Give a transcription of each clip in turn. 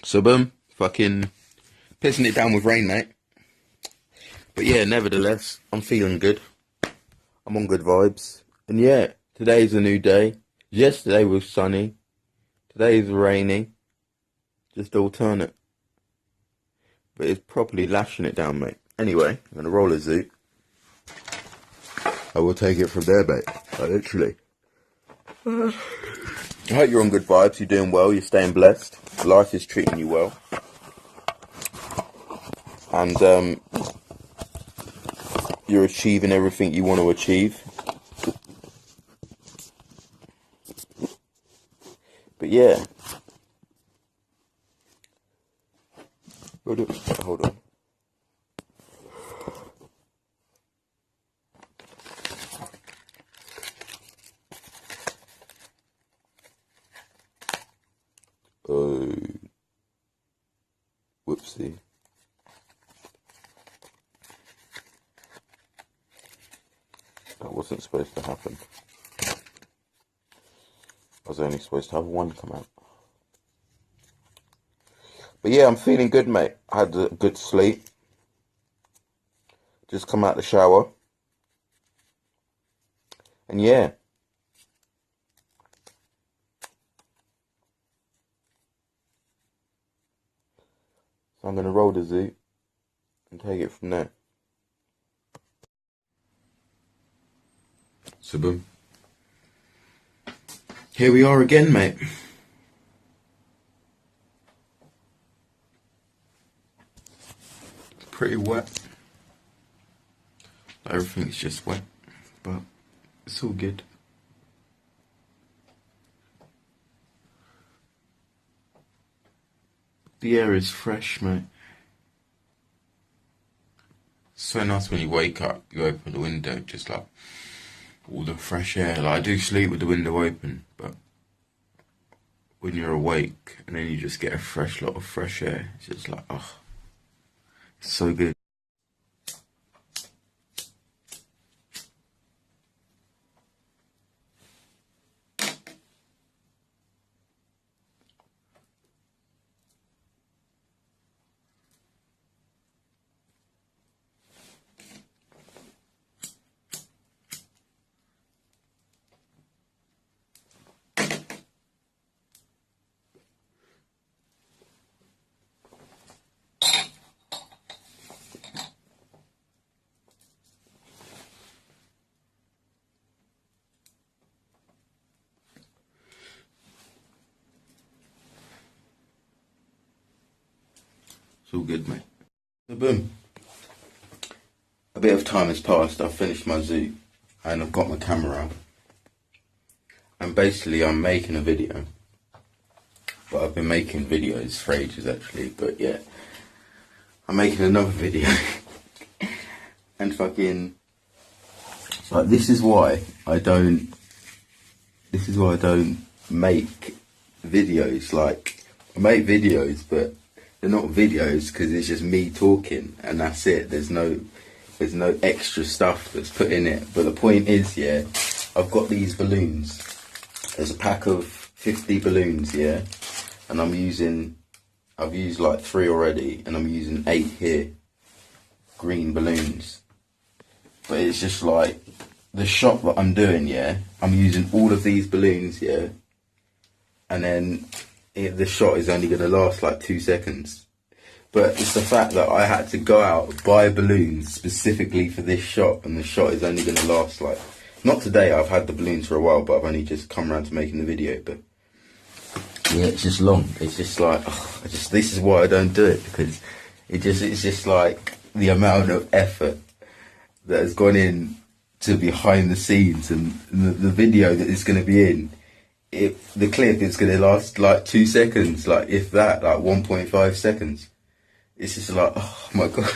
So boom, fucking pissing it down with rain, mate. But yeah, nevertheless, I'm feeling good. I'm on good vibes. And yeah, today's a new day. Yesterday was sunny. Today is rainy. Just alternate. But it's properly lashing it down, mate. Anyway, I'm gonna roll a zoot. I will take it from there, mate. Literally. I hope you're on good vibes, you're doing well, you're staying blessed. Life is treating you well. And you're achieving everything you want to achieve. But yeah. Hold on. Oh, whoopsie. That wasn't supposed to happen. I was only supposed to have one come out. But yeah, I'm feeling good, mate. I had a good sleep. Just come out the shower. And yeah. So I'm going to roll the zoot and take it from there. So boom. Here we are again, mate. Pretty wet. Everything's just wet, but it's all good. The air is fresh, mate. It's so nice when you wake up, you open the window, just like all the fresh air. Like, I do sleep with the window open, but when you're awake and then you just get a fresh lot of fresh air, it's just like, oh, it's so good. It's all good, mate. So boom. A bit of time has passed. I've finished my zoot and I've got my camera out. And basically I'm making a video. But I've been making videos for ages actually. But yeah, I'm making another video. And fucking, like, this is why I don't make videos. Like, I make videos, but they're not videos because it's just me talking and that's it. There's no extra stuff that's put in it. But the point is, yeah, I've got these balloons. There's a pack of 50 balloons, yeah, and I've used like 3 already, and I'm using 8 here, green balloons. But it's just like the shot that I'm doing, yeah, I'm using all of these balloons, yeah, and then the shot is only going to last like 2 seconds. But it's the fact that I had to go out, buy balloons specifically for this shot, and the shot is only going to last like, not today, I've had the balloons for a while, but I've only just come around to making the video. But yeah, it's just long. It's just like, oh, this is why I don't do it, because it's just like the amount of effort that has gone in to behind the scenes, and the video that it's going to be in. The clip is going to last like 2 seconds, like if that, like 1.5 seconds. It's just like, oh my god.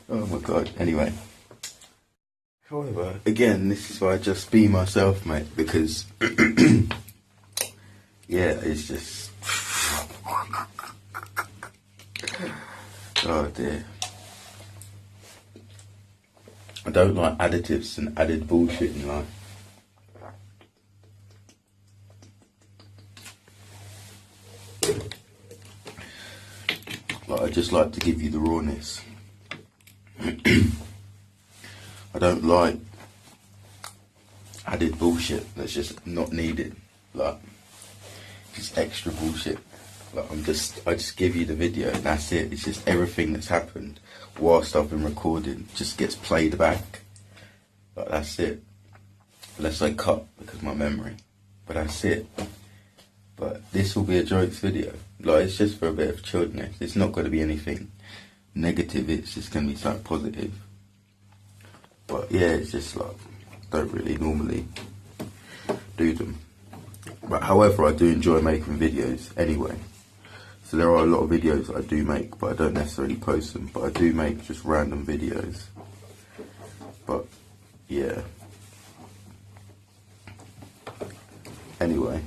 Oh my god. Anyway. However, again, this is why I just be myself, mate, because yeah, it's just oh dear. I don't like additives and added bullshit in life. I just like to give you the rawness. I don't like added bullshit that's just not needed, like just extra bullshit. Like I just give you the video and that's it. It's just everything that's happened whilst I've been recording just gets played back. Like that's it. Unless I cut because of my memory, but that's it. But this will be a jokes video. Like it's just for a bit of chillness. It's not going to be anything negative. It's just going to be something positive. But yeah, it's just like don't really normally do them. But however, I do enjoy making videos anyway. So there are a lot of videos that I do make, but I don't necessarily post them. But I do make just random videos. But yeah. Anyway,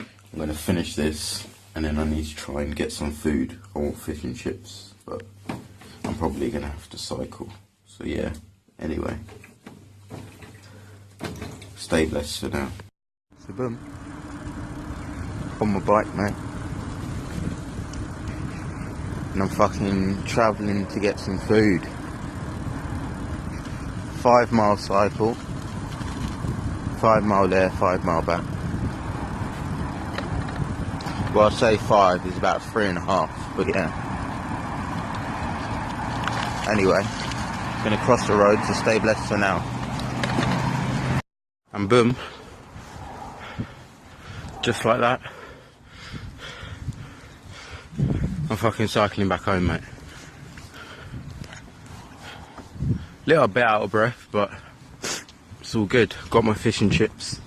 I'm going to finish this and then I need to try and get some food. I want fish and chips, but I'm probably going to have to cycle. So yeah, anyway, stay blessed for now. So boom, on my bike, mate, and I'm fucking travelling to get some food. 5 mile cycle, 5 mile there, 5 mile back. Well, I say 5 is about 3.5, but yeah. Anyway, gonna cross the road, so stay blessed for now. And boom, just like that, I'm fucking cycling back home, mate. Little bit out of breath, but it's all good. Got my fish and chips,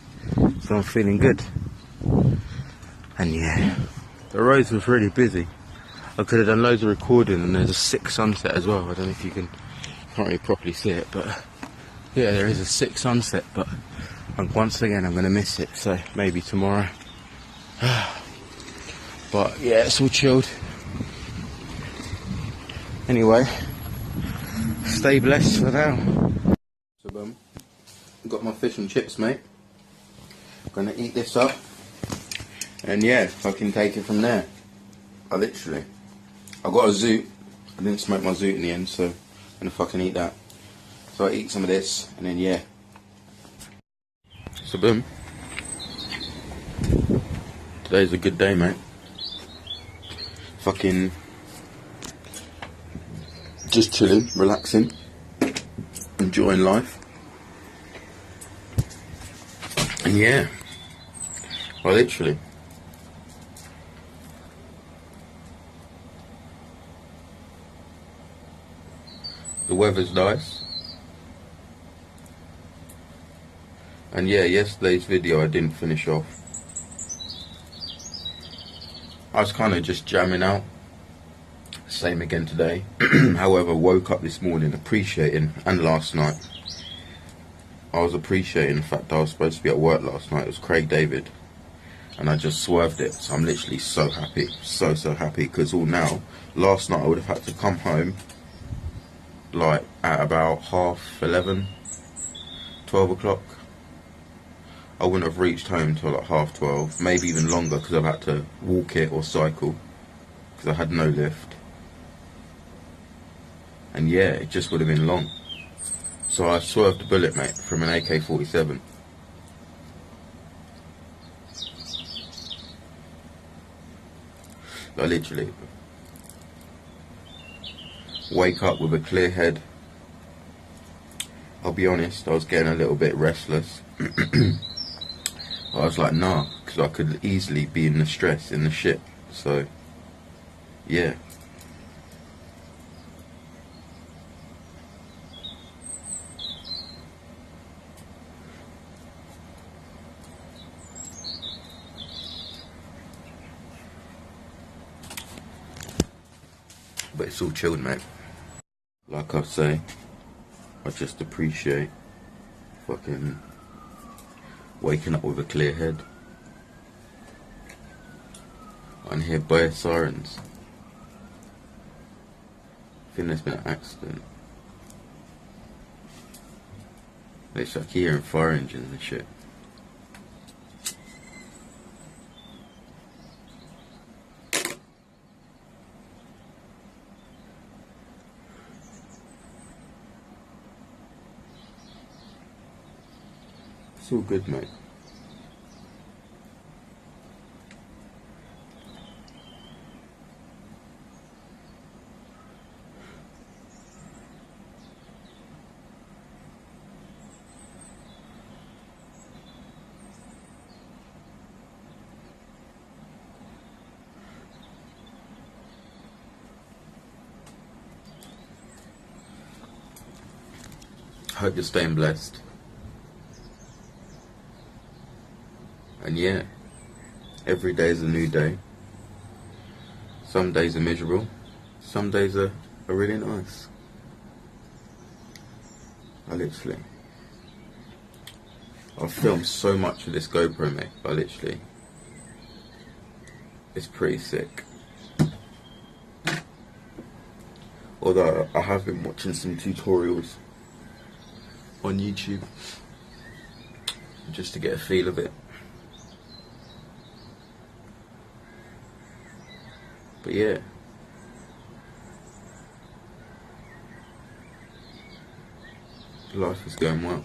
so I'm feeling good. And yeah, the roads was really busy. I could have done loads of recording, and there's a sick sunset as well. I don't know if you can't really properly see it, but yeah, there is a sick sunset. But once again, I'm gonna miss it. So maybe tomorrow. But yeah, it's all chilled. Anyway, stay blessed for now. So boom, got my fish and chips, mate. Gonna eat this up. And yeah, fucking take it from there. I got a zoot. I didn't smoke my zoot in the end, so I'm gonna fucking eat that. So I eat some of this, and then yeah. So boom. Today's a good day, mate. Fucking just chilling, relaxing, enjoying life. And yeah, well, literally. The weather's nice. And yeah, yesterday's video I didn't finish off. I was kind of just jamming out. Same again today. However, woke up this morning appreciating, and last night, I was appreciating the fact that I was supposed to be at work last night. It was Craig David. And I just swerved it. So I'm literally so happy. So happy. Because all now, last night I would have had to come home like at about 11:30, 12 o'clock. I wouldn't have reached home till like 12:30, maybe even longer, because I've had to walk it or cycle because I had no lift. And yeah, it just would have been long. So I swerved a bullet, mate, from an AK-47. I literally wake up with a clear head. I'll be honest, I was getting a little bit restless. I was like, nah, because I could easily be in the stress, in the shit. So, yeah. But it's all chilled, mate. Like I say, I just appreciate fucking waking up with a clear head. I can hear both sirens. I think there's been an accident. It's like hearing fire engines and shit. It's all good, mate. I hope you're staying blessed. And yeah, every day is a new day. Some days are miserable, some days are really nice. I've filmed so much of this GoPro, mate. It's pretty sick. Although I have been watching some tutorials on YouTube just to get a feel of it. But yeah, life is going well.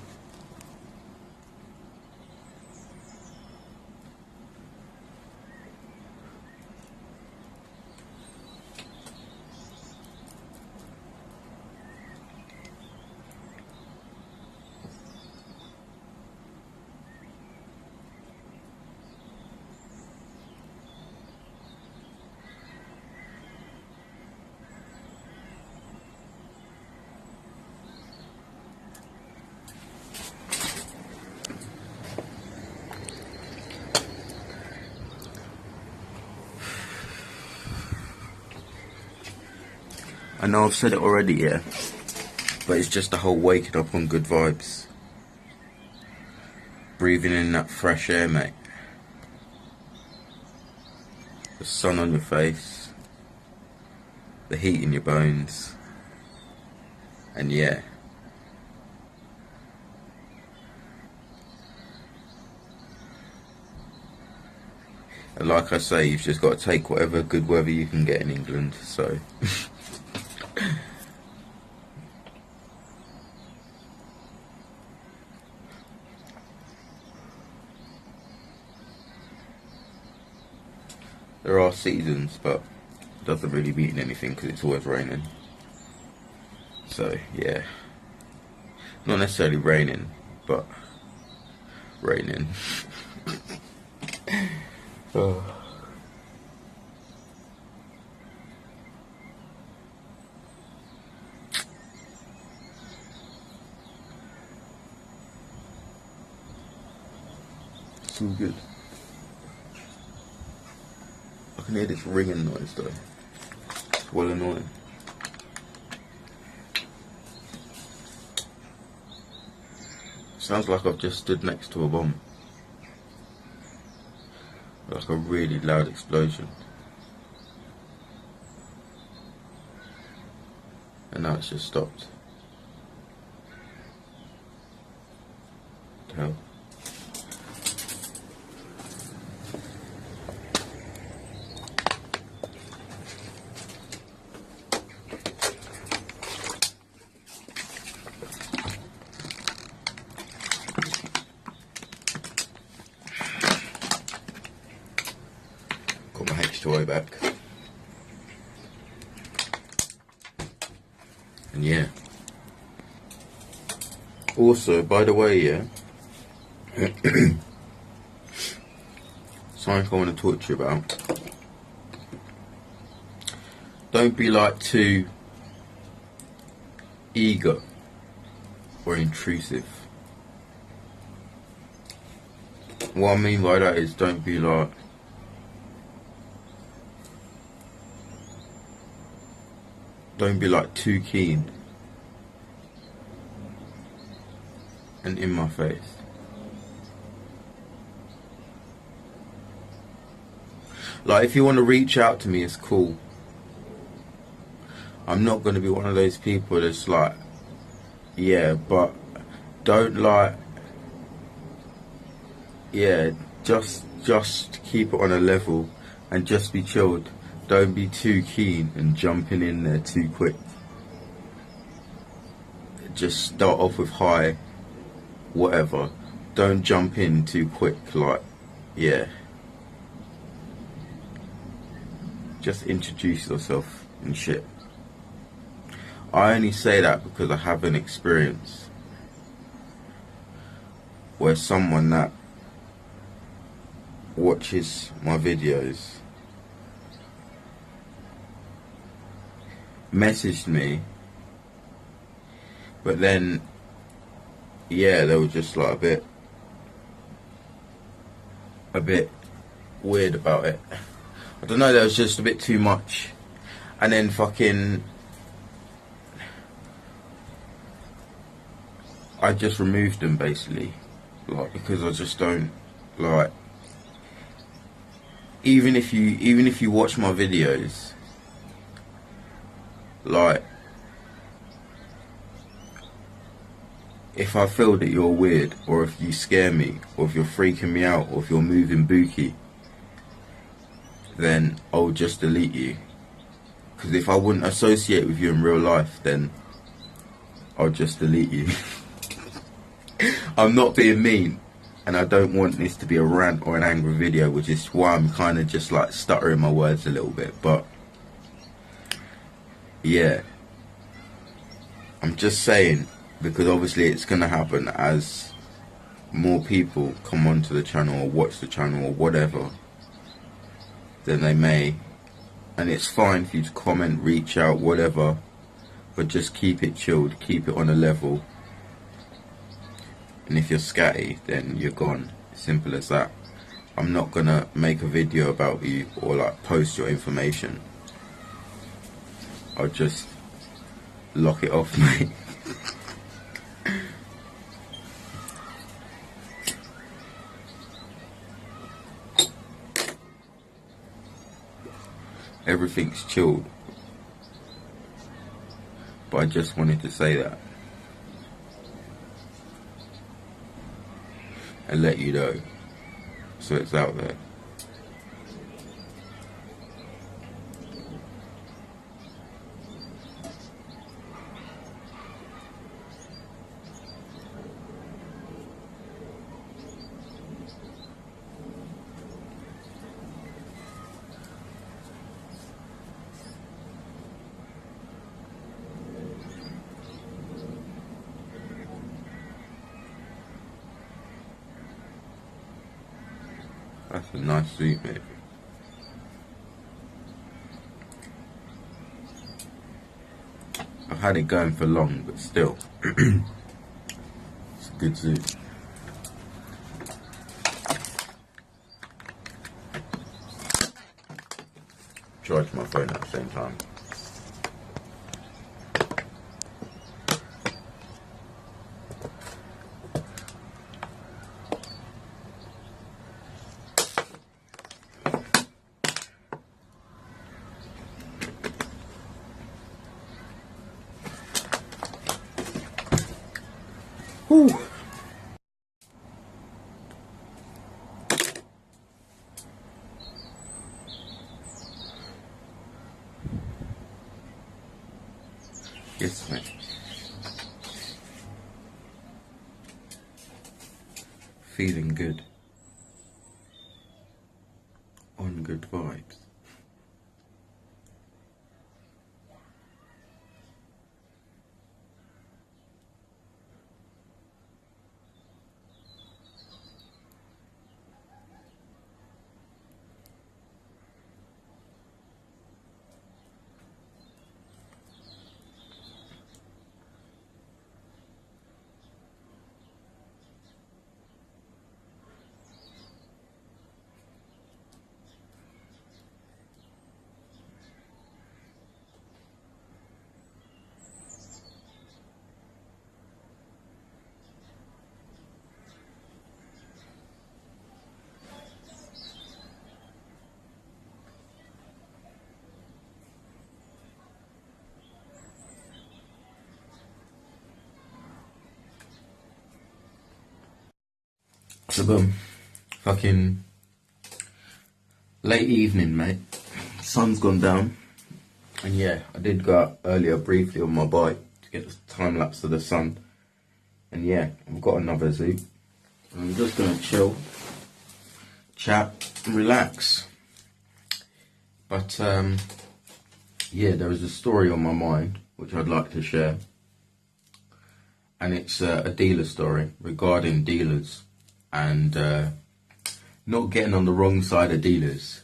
I know I've said it already, yeah, but it's just the whole waking up on good vibes. Breathing in that fresh air, mate. The sun on your face. The heat in your bones. And yeah. And like I say, you've just got to take whatever good weather you can get in England, so... There are seasons, but it doesn't really mean anything because it's always raining. So, yeah. Not necessarily raining, but raining. Oh. It's all good. I can hear this ringing noise though. It's well annoying. Sounds like I've just stood next to a bomb. Like a really loud explosion. And now it's just stopped. What the hell? Got my H2O back. And yeah. Also, by the way, yeah, something I want to talk to you about. Don't be like too eager or intrusive. What I mean by that is don't be like too keen and in my face. Like, if you want to reach out to me, it's cool. I'm not going to be one of those people that's like, yeah, but don't like, yeah, just keep it on a level and just be chilled. Don't be too keen and jumping in there too quick. Just start off with hi, whatever, don't jump in too quick, like, yeah. Just introduce yourself and shit. I only say that because I have an experience where someone that watches my videos messaged me, but then, yeah, they were just like a bit weird about it. I don't know, there was just a bit too much. And then fucking, I just removed them basically, like, because I just don't, like, even if you watch my videos, like, if I feel that you're weird, or if you scare me, or if you're freaking me out, or if you're moving booky, then I'll just delete you. Because if I wouldn't associate with you in real life, then I'll just delete you. I'm not being mean, and I don't want this to be a rant or an angry video, which is why I'm kind of just like stuttering my words a little bit. But yeah, I'm just saying, because obviously it's going to happen as more people come onto the channel or watch the channel or whatever, then they may, and it's fine for you to comment, reach out, whatever, but just keep it chilled, keep it on a level. And if you're scatty, then you're gone. Simple as that. I'm not gonna make a video about you or like post your information. I'll just lock it off, mate. Everything's chilled. But I just wanted to say that. And let you know, so it's out there. That's a nice suit, mate. I've had it going for long, but still. It's a good suit. Charge my phone at the same time. Whew. Yes, mate. Feeling good. On good vibes. So boom, fucking late evening, mate. Sun's gone down, and yeah, I did go out earlier briefly on my bike to get the time lapse of the sun, and yeah, I've got another zoot. I'm just gonna chill, chat, and relax. But yeah, there is a story on my mind which I'd like to share, and it's a dealer story regarding dealers and not getting on the wrong side of dealers.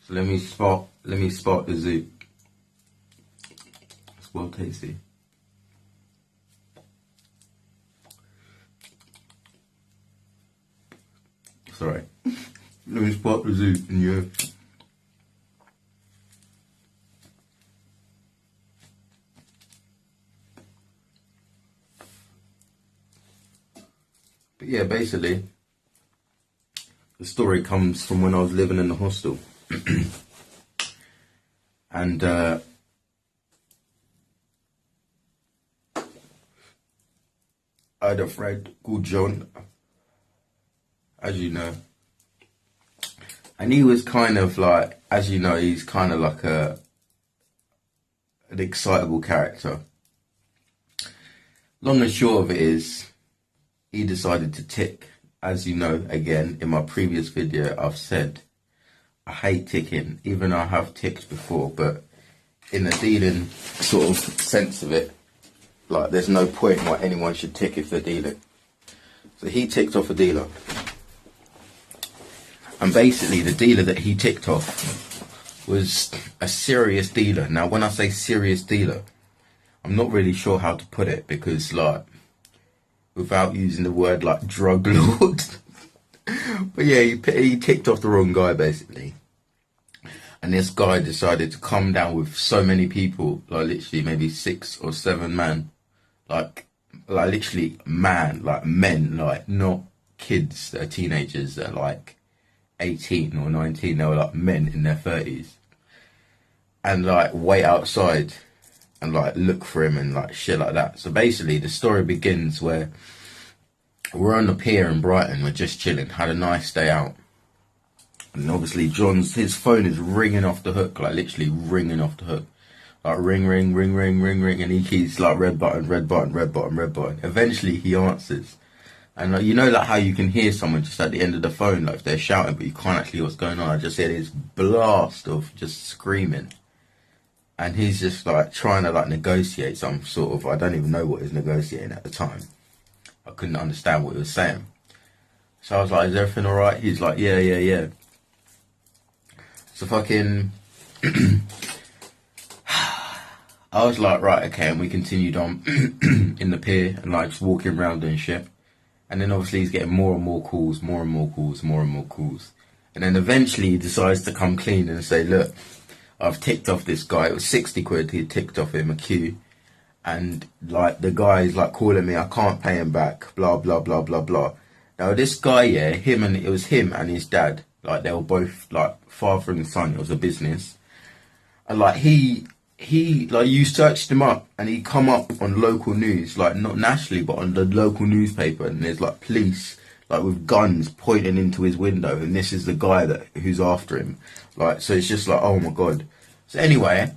So let me spot the zoot. It's well tasty. Sorry. Let me spot the zoot in you. But yeah, basically, the story comes from when I was living in the hostel. And I had a friend called John, as you know. And he was kind of like, as you know, he's kind of like an excitable character. Long and short of it is, he decided to tick. As you know, again, in my previous video, I've said I hate ticking, even though I have ticked before, but in the dealing sort of sense of it, like there's no point why anyone should tick if they're dealing. So he ticked off a dealer. And basically the dealer that he ticked off was a serious dealer. Now when I say serious dealer, I'm not really sure how to put it, because like, without using the word like drug lord. But yeah, he ticked off the wrong guy basically. And this guy decided to come down with so many people, like literally maybe 6 or 7 men, like literally men, like not kids that are teenagers that are like 18 or 19, they were like men in their 30s. And like wait outside and like look for him and like shit like that. So basically the story begins where we're on the pier in Brighton, we're just chilling, had a nice day out. And obviously his phone is ringing off the hook, like literally ringing off the hook. Like ring, ring, ring, ring, ring, ring, and he keeps like red button, red button, red button, red button. Eventually he answers. And like, you know like how you can hear someone just at the end of the phone, like if they're shouting but you can't actually hear what's going on. I just hear this blast of just screaming. And he's just like trying to like negotiate some sort of, I don't even know what he was negotiating at the time. I couldn't understand what he was saying. So I was like, is everything alright? He's like, yeah. So fucking, I was like, right, okay, and we continued on in the pier and like just walking around and shit. And then obviously he's getting more and more calls, more and more calls, more and more calls. And then eventually he decides to come clean and say, look, I've ticked off this guy. It was 60 quid. He ticked off him a queue. And like the guy's like calling me, I can't pay him back, blah, blah, blah, blah, blah. Now this guy, yeah, it was him and his dad. Like they were both like father and son. It was a business. And like he like you searched him up and he come up on local news, like not nationally, but on the local newspaper. And there's like police like with guns pointing into his window. And this is the guy who's after him. Like, so it's just like, oh my God. So anyway,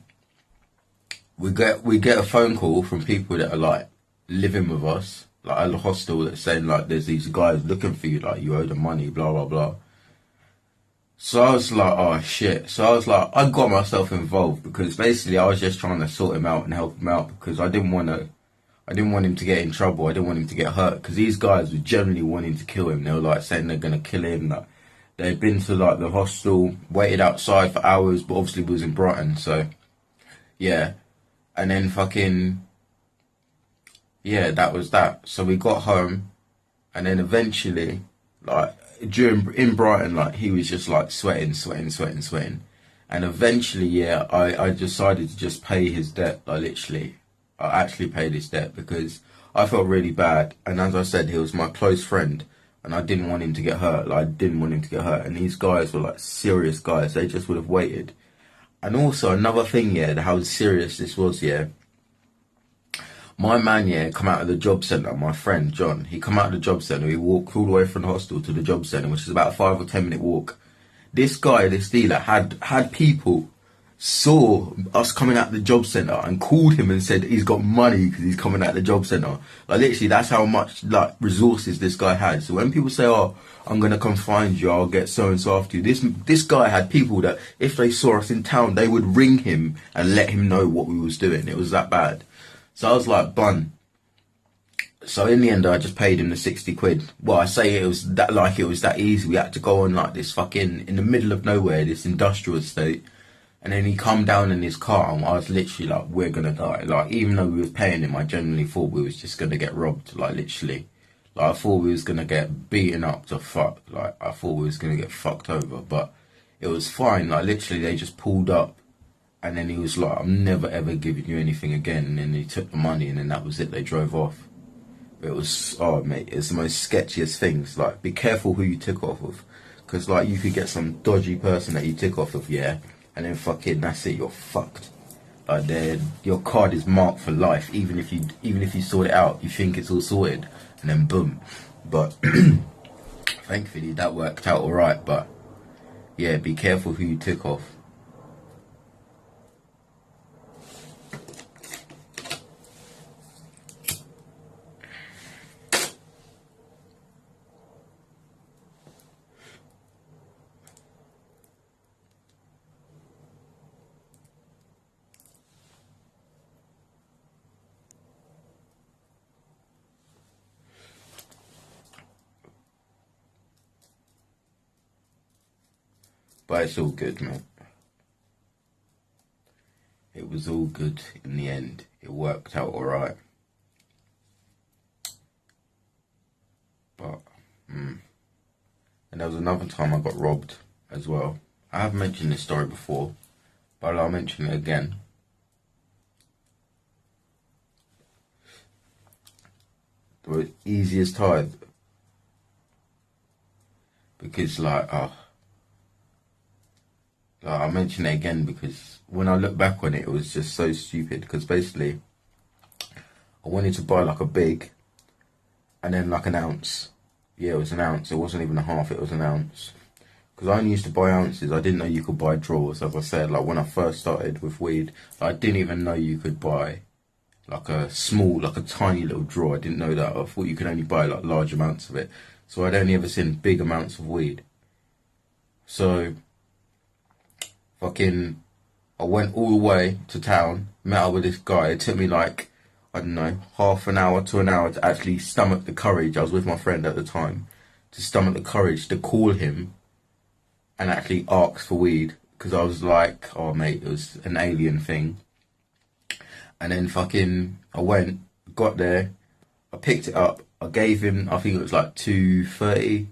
we get a phone call from people that are like living with us, like at the hostel, that's saying like there's these guys looking for you, like you owe them money, blah blah blah. So I was like, oh shit. So I was like, I got myself involved because basically I was just trying to sort him out and help him out because I didn't want him to get in trouble. I didn't want him to get hurt because these guys were generally wanting to kill him. They were like saying they're gonna kill him. Like they'd been to like the hostel, waited outside for hours, but obviously was in Brighton, so yeah. And then fucking, yeah, that was that. So we got home, and then eventually, like, in Brighton, like, he was just, like, sweating. And eventually, yeah, I decided to just pay his debt, like, literally. I actually paid his debt because I felt really bad. And as I said, he was my close friend, and I didn't want him to get hurt. Like, I didn't want him to get hurt. And these guys were, like, serious guys. They just would have waited. And also, another thing, yeah, how serious this was, yeah. My man, yeah, come out of the job centre, my friend, John. He come out of the job centre, he walked all the way from the hostel to the job centre, which is about a 5 or 10 minute walk. This guy, this dealer, had people saw us coming out the job centre and called him and said he's got money because he's coming out the job centre. Like literally, that's how much like resources this guy had. So when people say, "Oh, I'm gonna come find you, I'll get so and so after you," this guy had people that if they saw us in town, they would ring him and let him know what we was doing. It was that bad. So I was like, bun. So in the end, I just paid him the 60 quid. Well, I say it was that easy. We had to go on like this fucking in the middle of nowhere, this industrial estate. And then he come down in his car and I was literally like, we're gonna die. Like, even though we was paying him, I genuinely thought we was just gonna get robbed. Like, literally. Like, I thought we was gonna get beaten up to fuck. Like, I thought we was gonna get fucked over. But it was fine. Like, literally, they just pulled up. And then he was like, I'm never ever giving you anything again. And then he took the money and then that was it. They drove off. It was, oh mate, it's the most sketchiest things. Like, be careful who you tick off of. Because, like, you could get some dodgy person that you tick off of, yeah. And then fucking that's it, you're fucked. Like your card is marked for life. Even if you sort it out, you think it's all sorted, and then boom. But thankfully that worked out alright. But yeah, be careful who you tick off. But it's all good, man. It was all good in the end. It worked out alright. But, and there was another time I got robbed as well. I have mentioned this story before, but I'll mention it again. The easiest time. Because I'll mention it again because when I look back on it, it was just so stupid. Because basically, I wanted to buy like a big, and then like an ounce. Yeah, it was an ounce. It wasn't even a half. It was an ounce. Because I only used to buy ounces. I didn't know you could buy drawers. As I said, like when I first started with weed, I didn't even know you could buy like a tiny little drawer. I didn't know that. I thought you could only buy like large amounts of it. So I'd only ever seen big amounts of weed. So fucking, I went all the way to town, met up with this guy. It took me like, I don't know, half an hour to an hour to actually stomach the courage. I was with my friend at the time. To stomach the courage to call him and actually ask for weed. Because I was like, oh mate, it was an alien thing. And then fucking, I went, got there, I picked it up. I gave him, I think it was like 220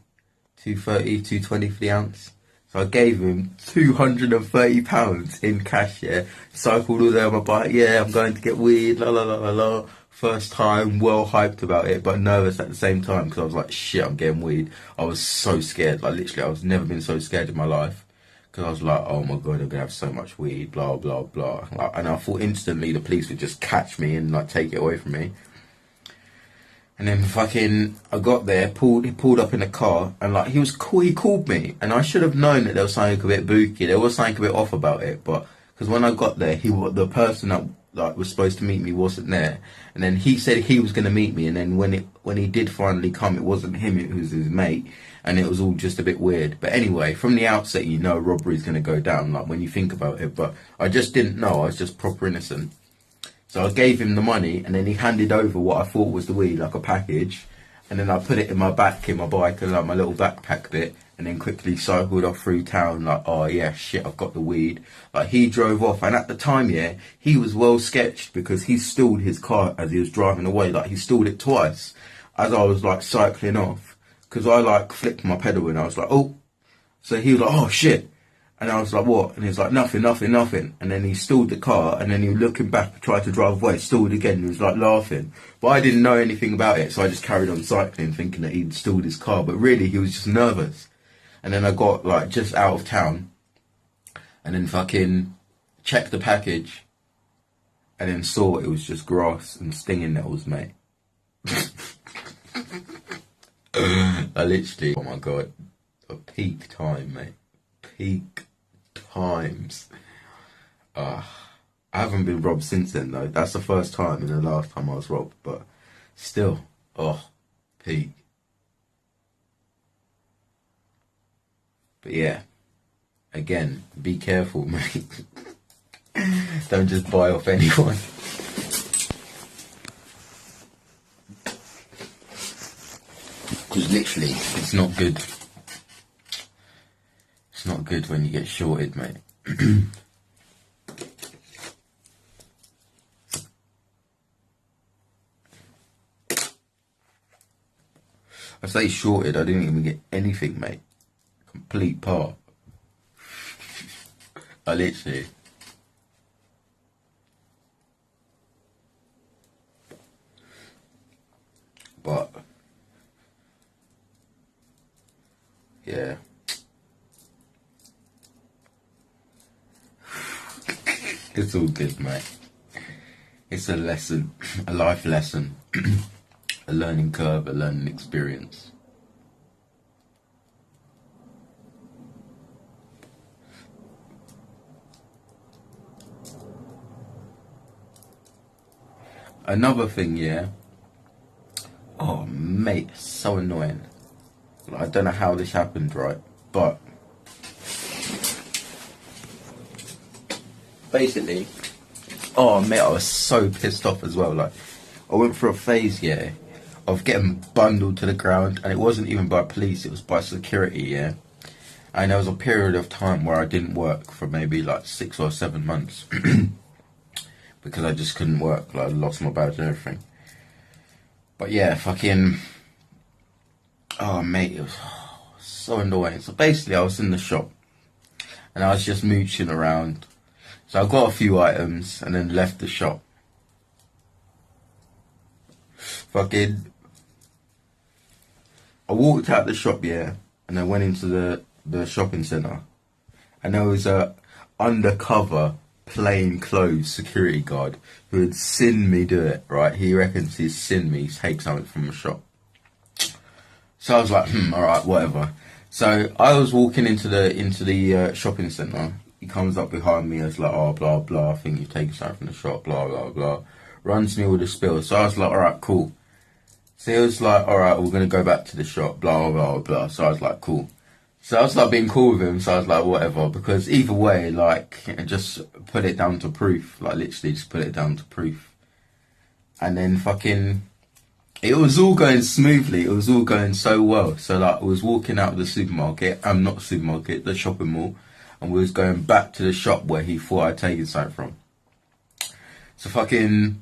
for the ounce. So I gave him £230 in cash, yeah. Cycled all there on my bike, yeah, I'm going to get weed, la la la la la. First time, well hyped about it, but nervous at the same time because I was like, shit, I'm getting weed. I was so scared, like literally, I was never been so scared in my life. Because I was like, oh my god, I'm going to have so much weed, blah, blah, blah. Like, and I thought instantly the police would just catch me and like take it away from me. And then fucking, I got there, he pulled up in a car, and like, he was cool, he called me, and I should have known that there was something a bit booky, there was something a bit off about it, but, because when I got there, the person that like was supposed to meet me wasn't there, and then he said he was going to meet me, and then when he did finally come, it wasn't him, it was his mate, and it was all just a bit weird. But anyway, from the outset, you know robbery's going to go down, like when you think about it, but I just didn't know, I was just proper innocent. So I gave him the money, and then he handed over what I thought was the weed, like a package. And then I put it in my back, in my bike, and like my little backpack bit, and then quickly cycled off through town, like, oh yeah, shit, I've got the weed. Like, he drove off, and at the time, yeah, he was well sketched, because he stalled his car as he was driving away. Like, he stalled it twice, as I was, like, cycling off. Because I, like, flicked my pedal, and I was like, oh. So he was like, oh shit. And I was like, what? And he was like, nothing. And then he stalled the car, and then he was looking back, tried to drive away, stalled again, and he was like laughing. But I didn't know anything about it, so I just carried on cycling, thinking that he'd stalled his car. But really, he was just nervous. And then I got, like, just out of town, and then fucking checked the package, and then saw it was just grass and stinging nettles, mate. I literally, oh my god, a peak time, mate. Peak times. I haven't been robbed since then though. That's the first time and the last time I was robbed, but still, peak. But yeah, again, be careful, mate. Don't just buy off anyone. Because literally, it's not good. It's not good when you get shorted, mate. I say shorted, I didn't even get anything, mate. Complete part. I literally. But yeah. It's all good, mate. It's a lesson, a life lesson, a learning curve, a learning experience. Another thing, yeah. Oh, mate, so annoying. Like, I don't know how this happened, right? But basically, oh mate, I was so pissed off as well. Like, I went through a phase, yeah, of getting bundled to the ground, and it wasn't even by police, it was by security, yeah. And there was a period of time where I didn't work for maybe like 6 or 7 months because I just couldn't work. Like, I lost my badge and everything. But yeah, fucking, oh mate, it was so annoying. So basically, I was in the shop and I was just mooching around. So I got a few items and then left the shop. Fucking, I walked out the shop, yeah, and I went into the shopping centre, and there was a undercover plain clothes security guard who had seen me do it, right? He reckons he's seen me take something from the shop. So I was like, alright, whatever. So I was walking into the shopping centre. He comes up behind me and is like, oh, blah, blah, I think you've taken something from the shop, blah, blah, blah. Runs me all the spill. So I was like, alright, cool. So he was like, alright, we're going to go back to the shop, blah, blah, blah. So I was like, cool. So I was like being cool with him, so I was like, whatever. Because either way, like, just put it down to proof. Like, literally just put it down to proof. And then fucking, it was all going smoothly. It was all going so well. So like, I was walking out of the supermarket, not supermarket, the shopping mall. And we was going back to the shop where he thought I'd taken something from. So fucking,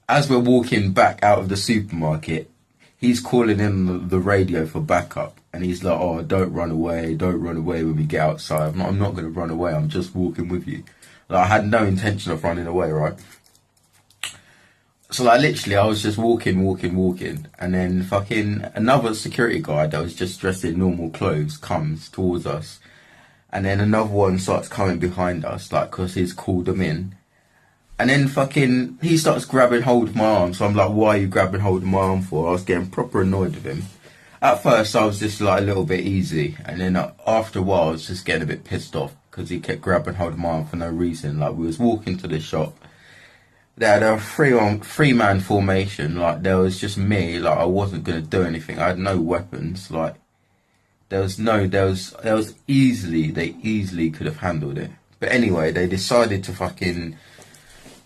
as we're walking back out of the supermarket, he's calling in the radio for backup. And he's like, oh, don't run away when we get outside. I'm not going to run away, I'm just walking with you. Like, I had no intention of running away, right? So like, literally, I was just walking. And then fucking another security guard that was just dressed in normal clothes comes towards us. And then another one starts coming behind us, like, because he's called him in. And then fucking, he starts grabbing hold of my arm. So I'm like, why are you grabbing hold of my arm for? I was getting proper annoyed with him. At first, I was just like a little bit easy. And then after a while, I was just getting a bit pissed off because he kept grabbing hold of my arm for no reason. Like, we was walking to the shop. There were three-man formation. Like, there was just me. Like, I wasn't going to do anything. I had no weapons. Like, they easily could have handled it. But anyway, they decided to fucking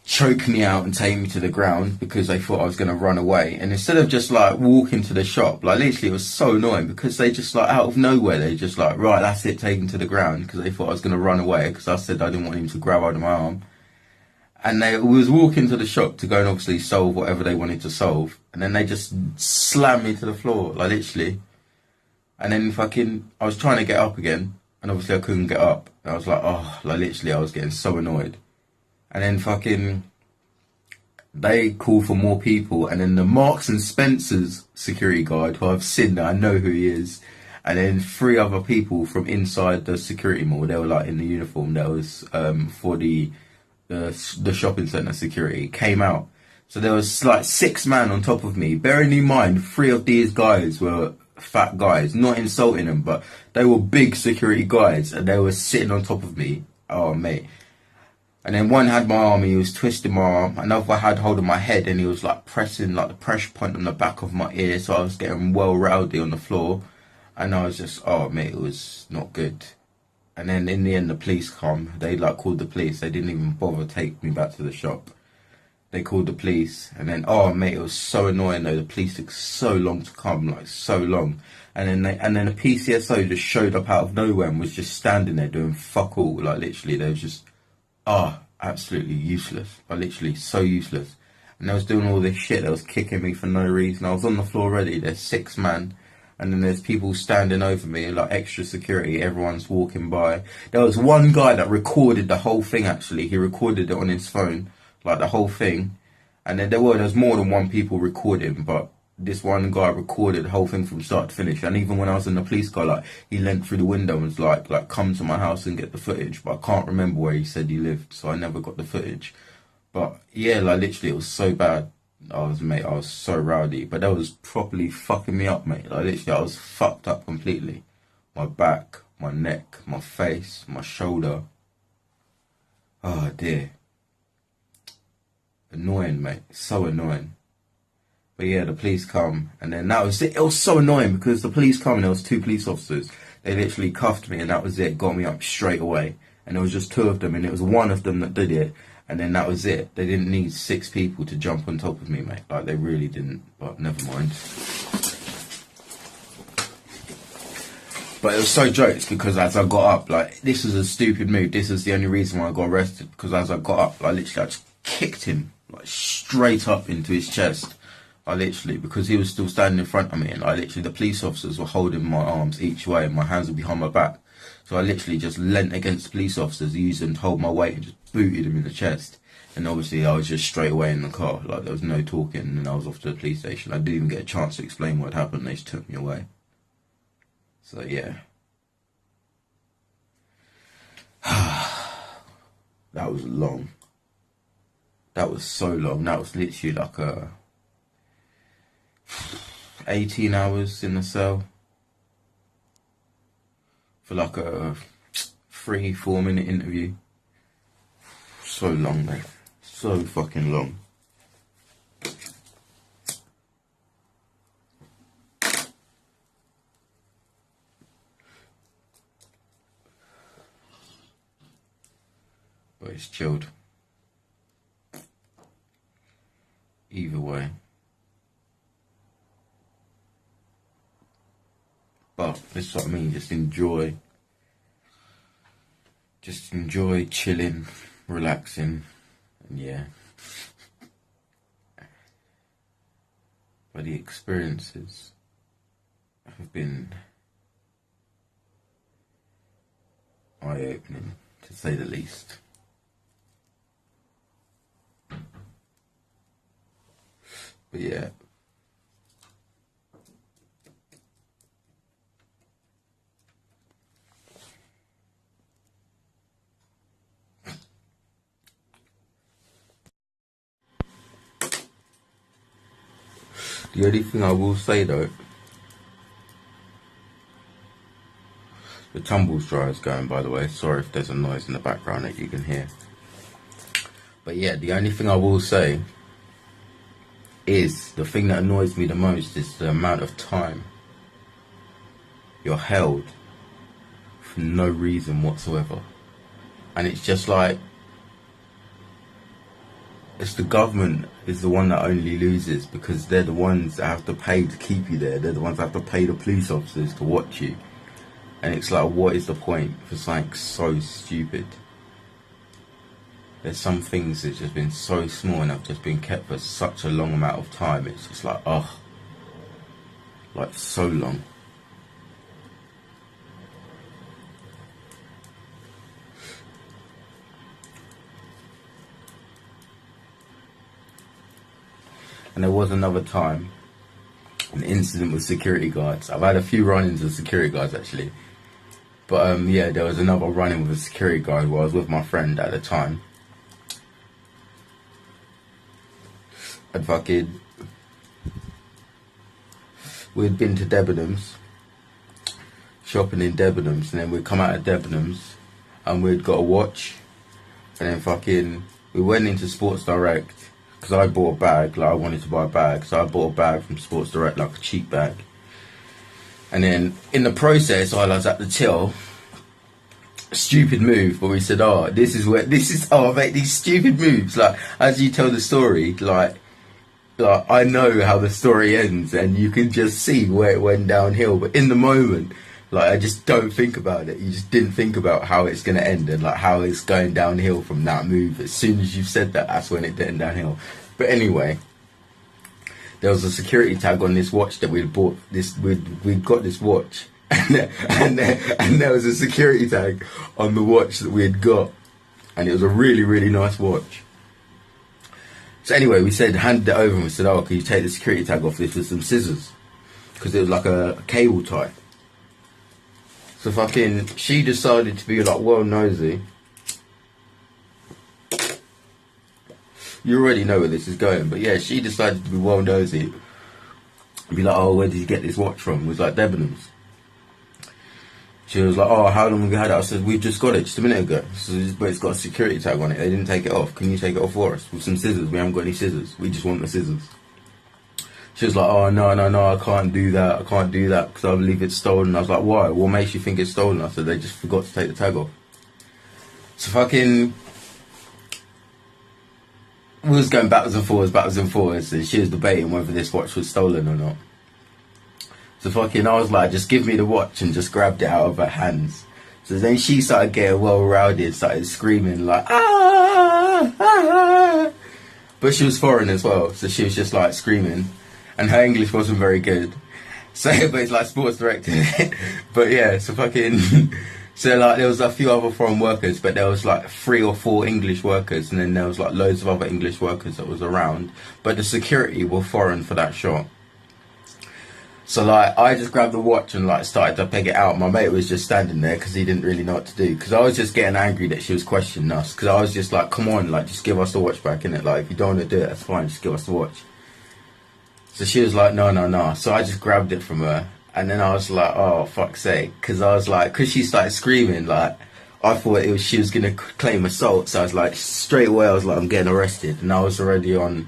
choke me out and take me to the ground because they thought I was going to run away. And instead of just like walking to the shop, like literally it was so annoying because they just like out of nowhere, they just like, right, that's it, take him to the ground, because they thought I was going to run away because I said I didn't want him to grab hold of my arm. And we was walking to the shop to go and obviously solve whatever they wanted to solve. And then they just slammed me to the floor, like literally. And then fucking, I was trying to get up again, and obviously I couldn't get up. And I was like, oh, like literally I was getting so annoyed. And then fucking, they call for more people. And then the Marks and Spencer's security guard, who I've seen, I know who he is. And then 3 other people from inside the security mall. They were like in the uniform that was for the shopping centre security, came out. So there was like 6 men on top of me. Bearing in mind, 3 of these guys were fat guys. Not insulting them, but they were big security guys. And they were sitting on top of me. Oh, mate. And then one had my arm, he was twisting my arm. Another had hold of my head, and he was like pressing like the pressure point on the back of my ear. So I was getting well rowdy on the floor. And I was just, oh mate, it was not good. And then in the end, the police come. They like called the police. They didn't even bother to take me back to the shop. They called the police, and then, oh mate, it was so annoying though. The police took so long to come, like so long. And then the PCSO just showed up out of nowhere and was just standing there doing fuck all. Like literally, they was just, absolutely useless. Like literally so useless. And they was doing all this shit. They was kicking me for no reason. I was on the floor already. There's 6 men. And then there's people standing over me, like extra security. Everyone's walking by. There was one guy that recorded the whole thing, actually. He recorded it on his phone, like the whole thing. And then there was more than one people recording, but this one guy recorded the whole thing from start to finish. And even when I was in the police car, like, he leant through the window and was like, come to my house and get the footage. But I can't remember where he said he lived, so I never got the footage. But yeah, like literally, it was so bad. I was so rowdy, but that was properly fucking me up, mate. Like literally, I was fucked up completely. My back, my neck, my face, my shoulder. Oh dear. Annoying, mate. So annoying. But yeah, the police come, and then that was it. It was so annoying because the police come and there was 2 police officers. They literally cuffed me, and that was it. Got me up straight away. And there was just 2 of them, and it was one of them that did it. And then that was it. They didn't need 6 people to jump on top of me, mate. Like, they really didn't. But never mind. But it was so jokes because as I got up, like, this was a stupid move. This is the only reason why I got arrested. Because as I got up, like, literally, I just kicked him, like, straight up into his chest. I literally, because he was still standing in front of me. And I literally, the police officers were holding my arms each way and my hands were behind my back. So I literally just leant against the police officers, used them to hold my weight, and just booted him in the chest. And obviously I was just straight away in the car, like there was no talking, and I was off to the police station. I didn't even get a chance to explain what happened, they just took me away. So yeah. That was long. That was so long. That was literally like 18 hours in the cell. For like a 3-4 minute interview. So long, mate. So fucking long. But it's chilled. Either way. But this is what I mean, just enjoy chilling, relaxing, and yeah. But the experiences have been eye-opening, to say the least. But yeah. The only thing I will say though, the tumbles dryer is going, by the way. Sorry if there's a noise in the background that you can hear. But yeah, the only thing I will say is the thing that annoys me the most is the amount of time you're held for no reason whatsoever. And it's just like, it's the government is the one that only loses because they're the ones that have to pay to keep you there. They're the ones that have to pay the police officers to watch you. And it's like, what is the point for something so stupid? There's some things that's just been so small and have just been kept for such a long amount of time. It's just like, like so long. And there was another time, an incident with security guards. I've had a few run-ins with security guards actually. But yeah, there was another run-in with a security guard where I was with my friend at the time. We'd been to Debenhams, shopping in Debenhams, and then we'd come out of Debenhams and we'd got a watch. And then fucking, we went into Sports Direct, because I bought a bag, like I wanted to buy a bag, so I bought a bag from Sports Direct, like a cheap bag. And then in the process, while I was at the till, stupid move, but we said, oh, I make these stupid moves, like, as you tell the story, like I know how the story ends, and you can just see where it went downhill, but in the moment, like, I just don't think about it. You just didn't think about how it's going to end, and like how it's going downhill from that move. As soon as you've said that, that's when it went downhill. But anyway, there was a security tag on this watch that we'd bought. We'd got this watch, and there was a security tag on the watch that we had got, and it was a really, really nice watch. So anyway, we handed it over, and we said, oh, can you take the security tag off this with some scissors? Because it was like a cable tie. So fucking, she decided to be like, well, nosy. You already know where this is going, but yeah, she decided to be well nosy. And be like, oh, where did you get this watch from? It was like Debenhams. She was like, oh, how long have we had it? I said, we've just got it just a minute ago. But it's got a security tag on it. They didn't take it off. Can you take it off for us? With some scissors. We haven't got any scissors. We just want the scissors. She was like, oh, no, I can't do that. I can't do that because I believe it's stolen. I was like, why? What makes you think it's stolen? I said, they just forgot to take the tag off. So fucking, we was going backwards and forwards, and she was debating whether this watch was stolen or not. So fucking, I was like, just give me the watch, and just grabbed it out of her hands. So then she started getting well rowdy, started screaming like, ah, ah. But she was foreign as well, so she was just like screaming, and her English wasn't very good. So, but it's like Sports Direct. But yeah, so fucking, so like there was a few other foreign workers, but there was like 3 or 4 English workers, and then there was like loads of other English workers that was around. But the security were foreign for that shop. So like, I just grabbed the watch and like started to peg it out. My mate was just standing there because he didn't really know what to do. Because I was just getting angry that she was questioning us. Because I was just like, come on, like, just give us the watch back, innit? Like, if you don't want to do it, that's fine, just give us the watch. So she was like, no. So I just grabbed it from her. And then I was like, oh, fuck's sake. Because I was like, because she started screaming, like, I thought she was going to claim assault. So I was like, straight away, I was like, I'm getting arrested. And I was already on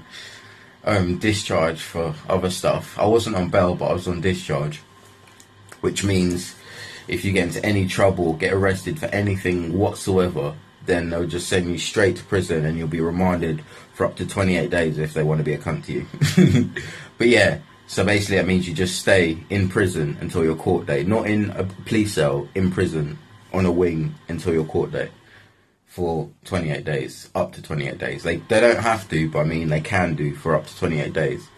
discharge for other stuff. I wasn't on bail, but I was on discharge, which means if you get into any trouble, get arrested for anything whatsoever, then they'll just send you straight to prison, and you'll be remanded for up to 28 days if they want to be a cunt to you. But yeah, so basically that means you just stay in prison until your court date, not in a police cell, in prison on a wing until your court date. For 28 days, up to 28 days. They don't have to, but I mean they can do for up to 28 days.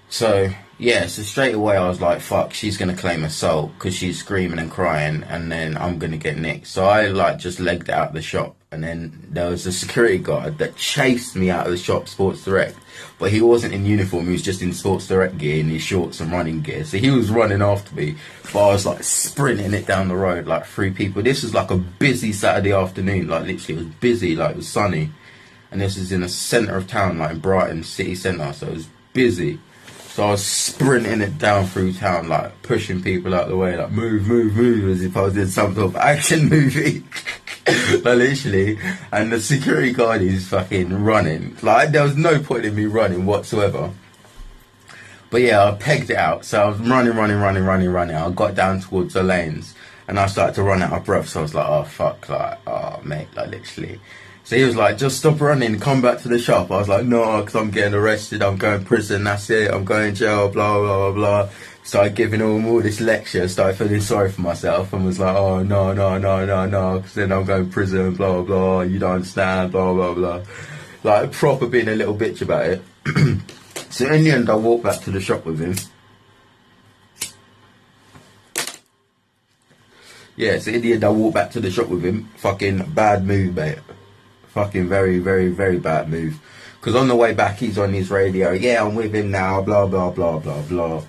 So yeah, so straight away I was like, fuck, she's gonna claim assault because she's screaming and crying, and then I'm gonna get nicked. So I like just legged it out of the shop, and then there was a security guard that chased me out of the shop, Sports Direct, but he wasn't in uniform. He was just in Sports Direct gear, in his shorts and running gear. So he was running after me, but I was like sprinting it down the road like 3 people. This was like a busy Saturday afternoon, like literally it was busy, like it was sunny, and this is in the centre of town, like in Brighton city centre, so it was busy. So I was sprinting it down through town, like pushing people out the way, like move, as if I was in some sort of action movie. Like literally, and the security guard is fucking running. Like there was no point in me running whatsoever. But yeah, I pegged it out. So I was running. I got down towards the lanes, and I started to run out of breath. So I was like, oh fuck, like, oh mate, like literally. So he was like, just stop running, come back to the shop. I was like, no, because I'm getting arrested, I'm going to prison, that's it, I'm going to jail, blah, blah, blah, blah. Started giving him all this lecture, started feeling sorry for myself, and was like, oh, no, because then I'm going to prison, blah, blah, you don't understand, blah, blah, blah. Like, proper being a little bitch about it. So in the end, I walked back to the shop with him. Yeah, so in the end, I walked back to the shop with him. Fucking bad move, mate. Fucking very, very, very bad move. Because on the way back, he's on his radio. Yeah, I'm with him now. Blah, blah, blah, blah, blah.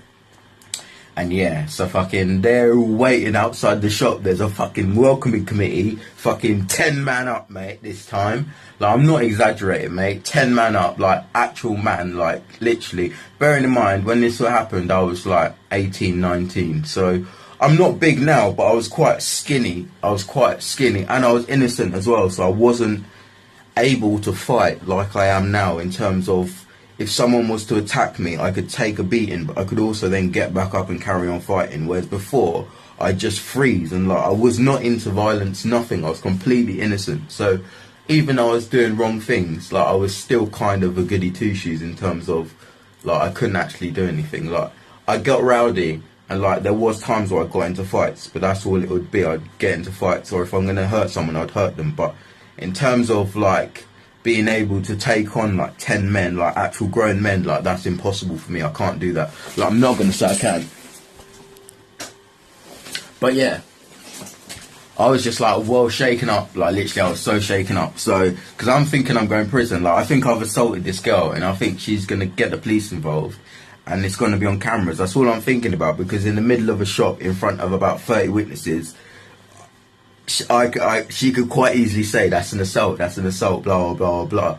And yeah, so fucking they're all waiting outside the shop. There's a fucking welcoming committee. Fucking 10 man up, mate, this time. Like, I'm not exaggerating, mate. 10 man up, like, actual man, like, literally. Bearing in mind, when this happened, I was like 18, 19. So I'm not big now, but I was quite skinny. And I was innocent as well, so I wasn't able to fight like I am now, in terms of if someone was to attack me, I could take a beating, but I could also then get back up and carry on fighting. Whereas before, I just freeze, and like I was not into violence, nothing. I was completely innocent. So even though I was doing wrong things, like I was still kind of a goody two shoes in terms of like I couldn't actually do anything. Like I got rowdy. And like there was times where I got into fights, but that's all it would be. I'd get into fights, or if I'm gonna hurt someone, I'd hurt them. But in terms of like being able to take on like 10 men, like actual grown men, like that's impossible for me. I can't do that. Like I'm not gonna say I can. But yeah, I was just like well shaken up. Like literally, I was so shaken up. So because I'm thinking I'm going to prison. Like I think I've assaulted this girl, and I think she's gonna get the police involved. And it's going to be on cameras. That's all I'm thinking about, because in the middle of a shop in front of about 30 witnesses, she could quite easily say that's an assault, blah, blah, blah, blah.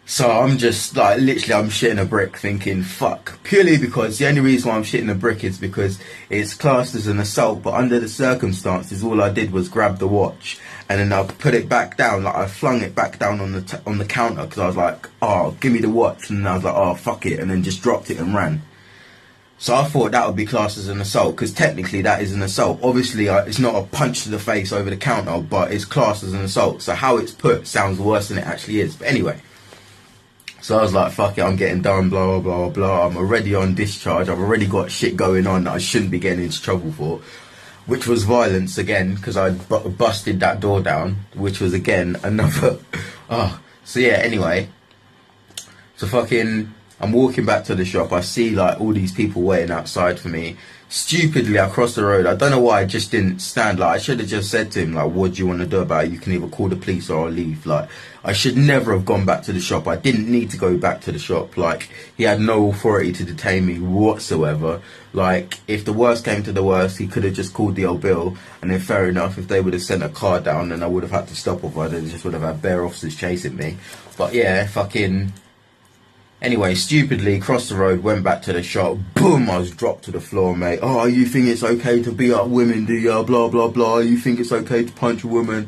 So I'm just like, literally I'm shitting a brick thinking, fuck. Purely because the only reason why I'm shitting a brick is because it's classed as an assault, but under the circumstances, all I did was grab the watch and then I put it back down. Like I flung it back down on the counter, because I was like, oh, give me the watch. And then I was like, oh, fuck it. And then just dropped it and ran. So I thought that would be classed as an assault, because technically that is an assault. Obviously, it's not a punch to the face over the counter, but it's classed as an assault. So how it's put sounds worse than it actually is. But anyway. So I was like, fuck it, I'm getting done, blah, blah, blah, blah. I'm already on discharge. I've already got shit going on that I shouldn't be getting into trouble for. Which was violence again, because I busted that door down. Which was, again, another... So yeah, anyway. So fucking... I'm walking back to the shop. I see, like, all these people waiting outside for me. Stupidly, I crossed the road. I don't know why I just didn't stand. Like, I should have just said to him, like, what do you want to do about it? You can either call the police or I'll leave. Like, I should never have gone back to the shop. I didn't need to go back to the shop. Like, he had no authority to detain me whatsoever. Like, if the worst came to the worst, he could have just called the old bill. And then fair enough, if they would have sent a car down, then I would have had to stop, or they just would have had bare officers chasing me. But yeah, fucking... Anyway, stupidly crossed the road, went back to the shop, boom, I was dropped to the floor, mate. Oh, you think it's okay to beat up women, do you? Blah, blah, blah. You think it's okay to punch a woman?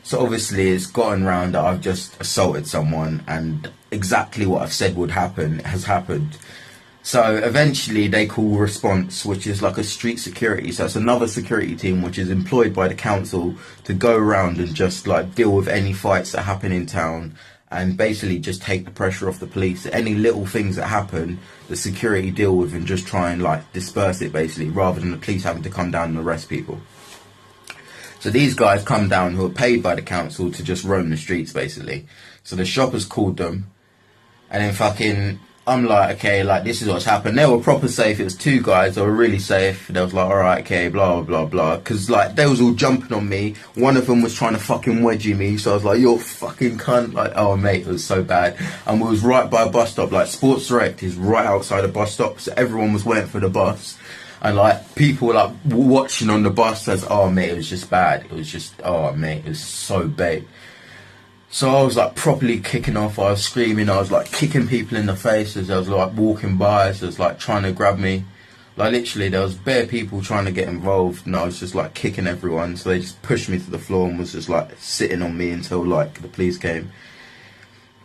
So obviously it's gotten round that I've just assaulted someone, and exactly what I've said would happen has happened. So eventually they call response, which is like a street security. So it's another security team which is employed by the council to go around and just like deal with any fights that happen in town, and basically just take the pressure off the police. Any little things that happen, the security deal with and just try and like disperse it, basically, rather than the police having to come down and arrest people. So these guys come down who are paid by the council to just roam the streets, basically. So the shoppers called them, and then fucking... I'm like, okay, like, this is what's happened. They were proper safe. It was two guys. They were really safe. They was like, all right, okay, blah, blah, blah. Because, like, they was all jumping on me. One of them was trying to fucking wedgie me. So I was like, you're fucking cunt. Like, oh, mate, it was so bad. And we was right by a bus stop. Like, Sports Direct is right outside a bus stop. So everyone was waiting for the bus. And, like, people were, like, watching on the bus. Says, oh, mate, it was just bad. It was just, oh, mate, it was so bad. So I was like properly kicking off. I was screaming. I was like kicking people in the face as I was like walking by. As I was like trying to grab me. Like literally there was bare people trying to get involved, and I was just like kicking everyone. So they just pushed me to the floor and was just like sitting on me until like the police came.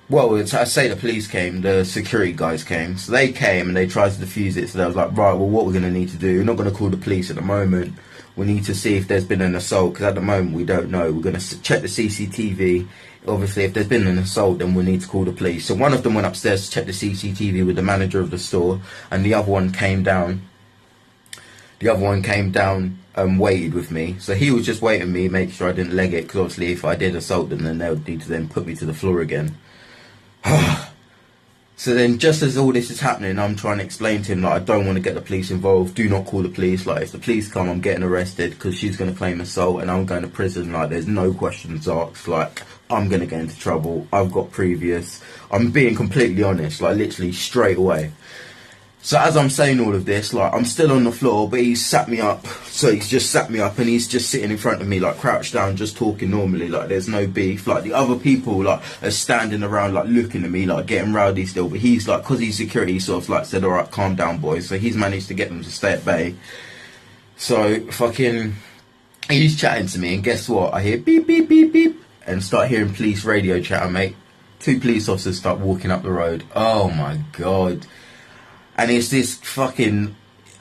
Well, I say the police came, the security guys came. So they came and they tried to defuse it. So they was like, right, well, what we're going to need to do, we're not going to call the police at the moment. We need to see if there's been an assault, because at the moment we don't know. We're going to check the CCTV. Obviously, if there's been an assault, then we need to call the police. So one of them went upstairs to check the CCTV with the manager of the store, and the other one came down. The other one came down and waited with me. So he was just waiting me, making sure I didn't leg it, because obviously if I did assault them, then they would need to then put me to the floor again. So then just as all this is happening, I'm trying to explain to him that I don't want to get the police involved. Do not call the police. Like, if the police come, I'm getting arrested because she's going to claim assault and I'm going to prison. Like, there's no questions asked. Like, I'm going to get into trouble. I've got previous. I'm being completely honest, like, literally straight away. So as I'm saying all of this, like, I'm still on the floor, but he's sat me up. So he's just sat me up and he's just sitting in front of me, like, crouched down, just talking normally. Like, there's no beef. Like, the other people, like, are standing around, like, looking at me, like, getting rowdy still. But he's, like, because he's security, he sort of, like, said, all right, calm down, boys. So he's managed to get them to stay at bay. So fucking, he's chatting to me, and guess what? I hear beep beep beep beep, and start hearing police radio chatter, mate. 2 police officers start walking up the road. Oh my god! And it's this fucking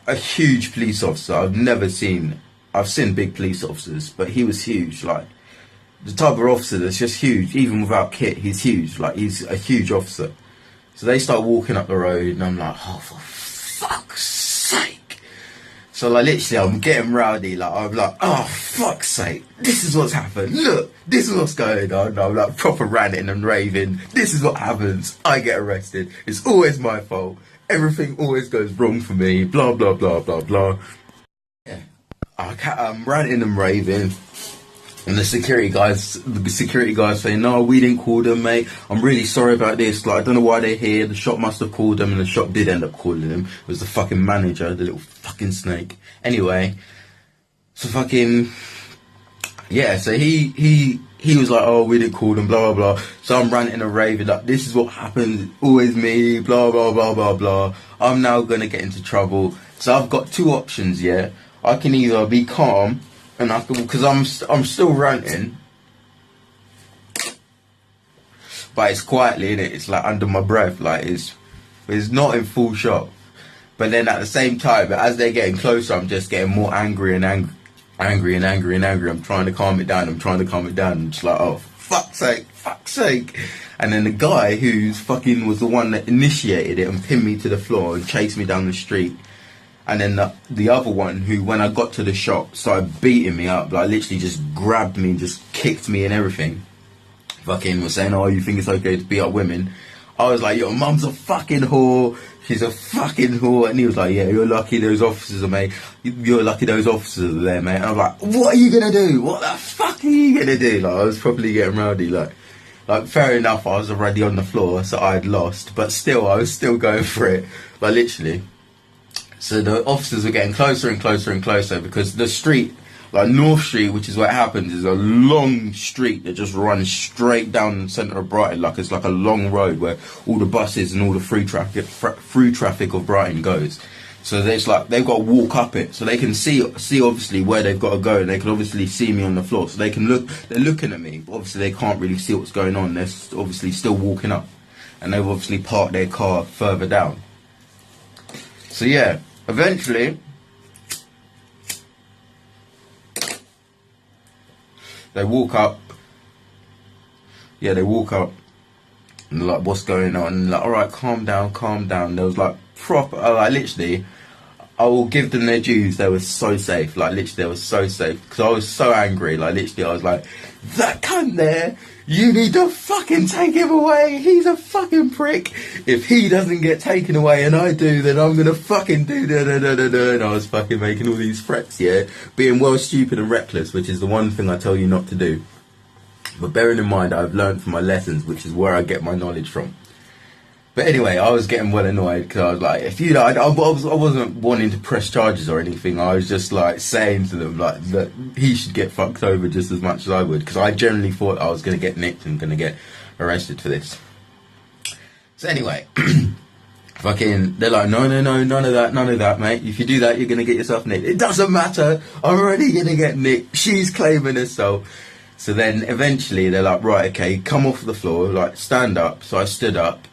a huge police officer. I've seen big police officers, but he was huge. Like the type of officer that's just huge, even without kit. He's huge. Like he's a huge officer. So they start walking up the road, and I'm like, oh, for fuck's sake. So like literally I'm getting rowdy, like I'm like, oh fuck's sake, this is what's happened, look, this is what's going on. I'm like proper ranting and raving, this is what happens, I get arrested, it's always my fault, everything always goes wrong for me, blah blah blah blah blah. Yeah, I'm ranting and raving. And the security guys saying, no, we didn't call them, mate. I'm really sorry about this. Like, I don't know why they're here. The shop must have called them, and the shop did end up calling them. It was the fucking manager, the little fucking snake. Anyway, so fucking, yeah, so he was like, oh, we didn't call them, blah, blah, blah. So I'm ranting and raving, like, this is what happens, always me, blah, blah, blah, blah, blah. I'm now gonna get into trouble. So I've got 2 options, yeah. I can either be calm, and I can, because I'm still ranting, but it's quietly, innit? It's like under my breath, like it's not in full shot. But then at the same time, as they're getting closer, I'm just getting more angry and angry. I'm trying to calm it down. I'm just like, oh, fuck's sake. And then the guy who's fucking was the one that initiated it and pinned me to the floor and chased me down the street. And then the other one who, when I got to the shop, started beating me up, like literally just grabbed me and just kicked me and everything. Fucking was saying, oh, you think it's okay to beat up women? I was like, your mum's a fucking whore. She's a fucking whore. And he was like, yeah, you're lucky those officers are, mate. You're lucky those officers are there, mate. And I was like, what are you going to do? What the fuck are you going to do? Like, I was probably getting rowdy, like fair enough, I was already on the floor, so I had lost. But still, I was still going for it. Like, literally. So the officers were getting closer and closer and closer, because the street, like North Street, which is where it happens, is a long street that just runs straight down the centre of Brighton. Like it's like a long road where all the buses and all the through traffic of Brighton goes. So there's like, they've got to walk up it, so they can see obviously where they've got to go, and they can obviously see me on the floor, so they can look. They're looking at me, but obviously they can't really see what's going on. They're obviously still walking up, and they've obviously parked their car further down. So yeah, eventually they walk up. Yeah, they walk up, and they're like, what's going on? And like, all right, calm down. There was like proper, like literally, I will give them their dues. They were so safe. Like literally, they were so safe, because I was so angry. Like literally, I was like, that cunt there, you need to fucking take him away. He's a fucking prick. If he doesn't get taken away and I do, then I'm gonna fucking do da da da da da. And I was fucking making all these threats, yeah, being well stupid and reckless, which is the one thing I tell you not to do. But bearing in mind, I've learned from my lessons, which is where I get my knowledge from. But anyway, I was getting well annoyed, because I was like, if you like, I wasn't wanting to press charges or anything. I was just like saying to them like that he should get fucked over just as much as I would, because I generally thought I was going to get nicked and going to get arrested for this. So anyway, fucking, they're like, no, none of that, mate. If you do that, you're going to get yourself nicked. It doesn't matter. I'm already going to get nicked. She's claiming herself. So then eventually they're like, right, okay, come off the floor, like stand up. So I stood up.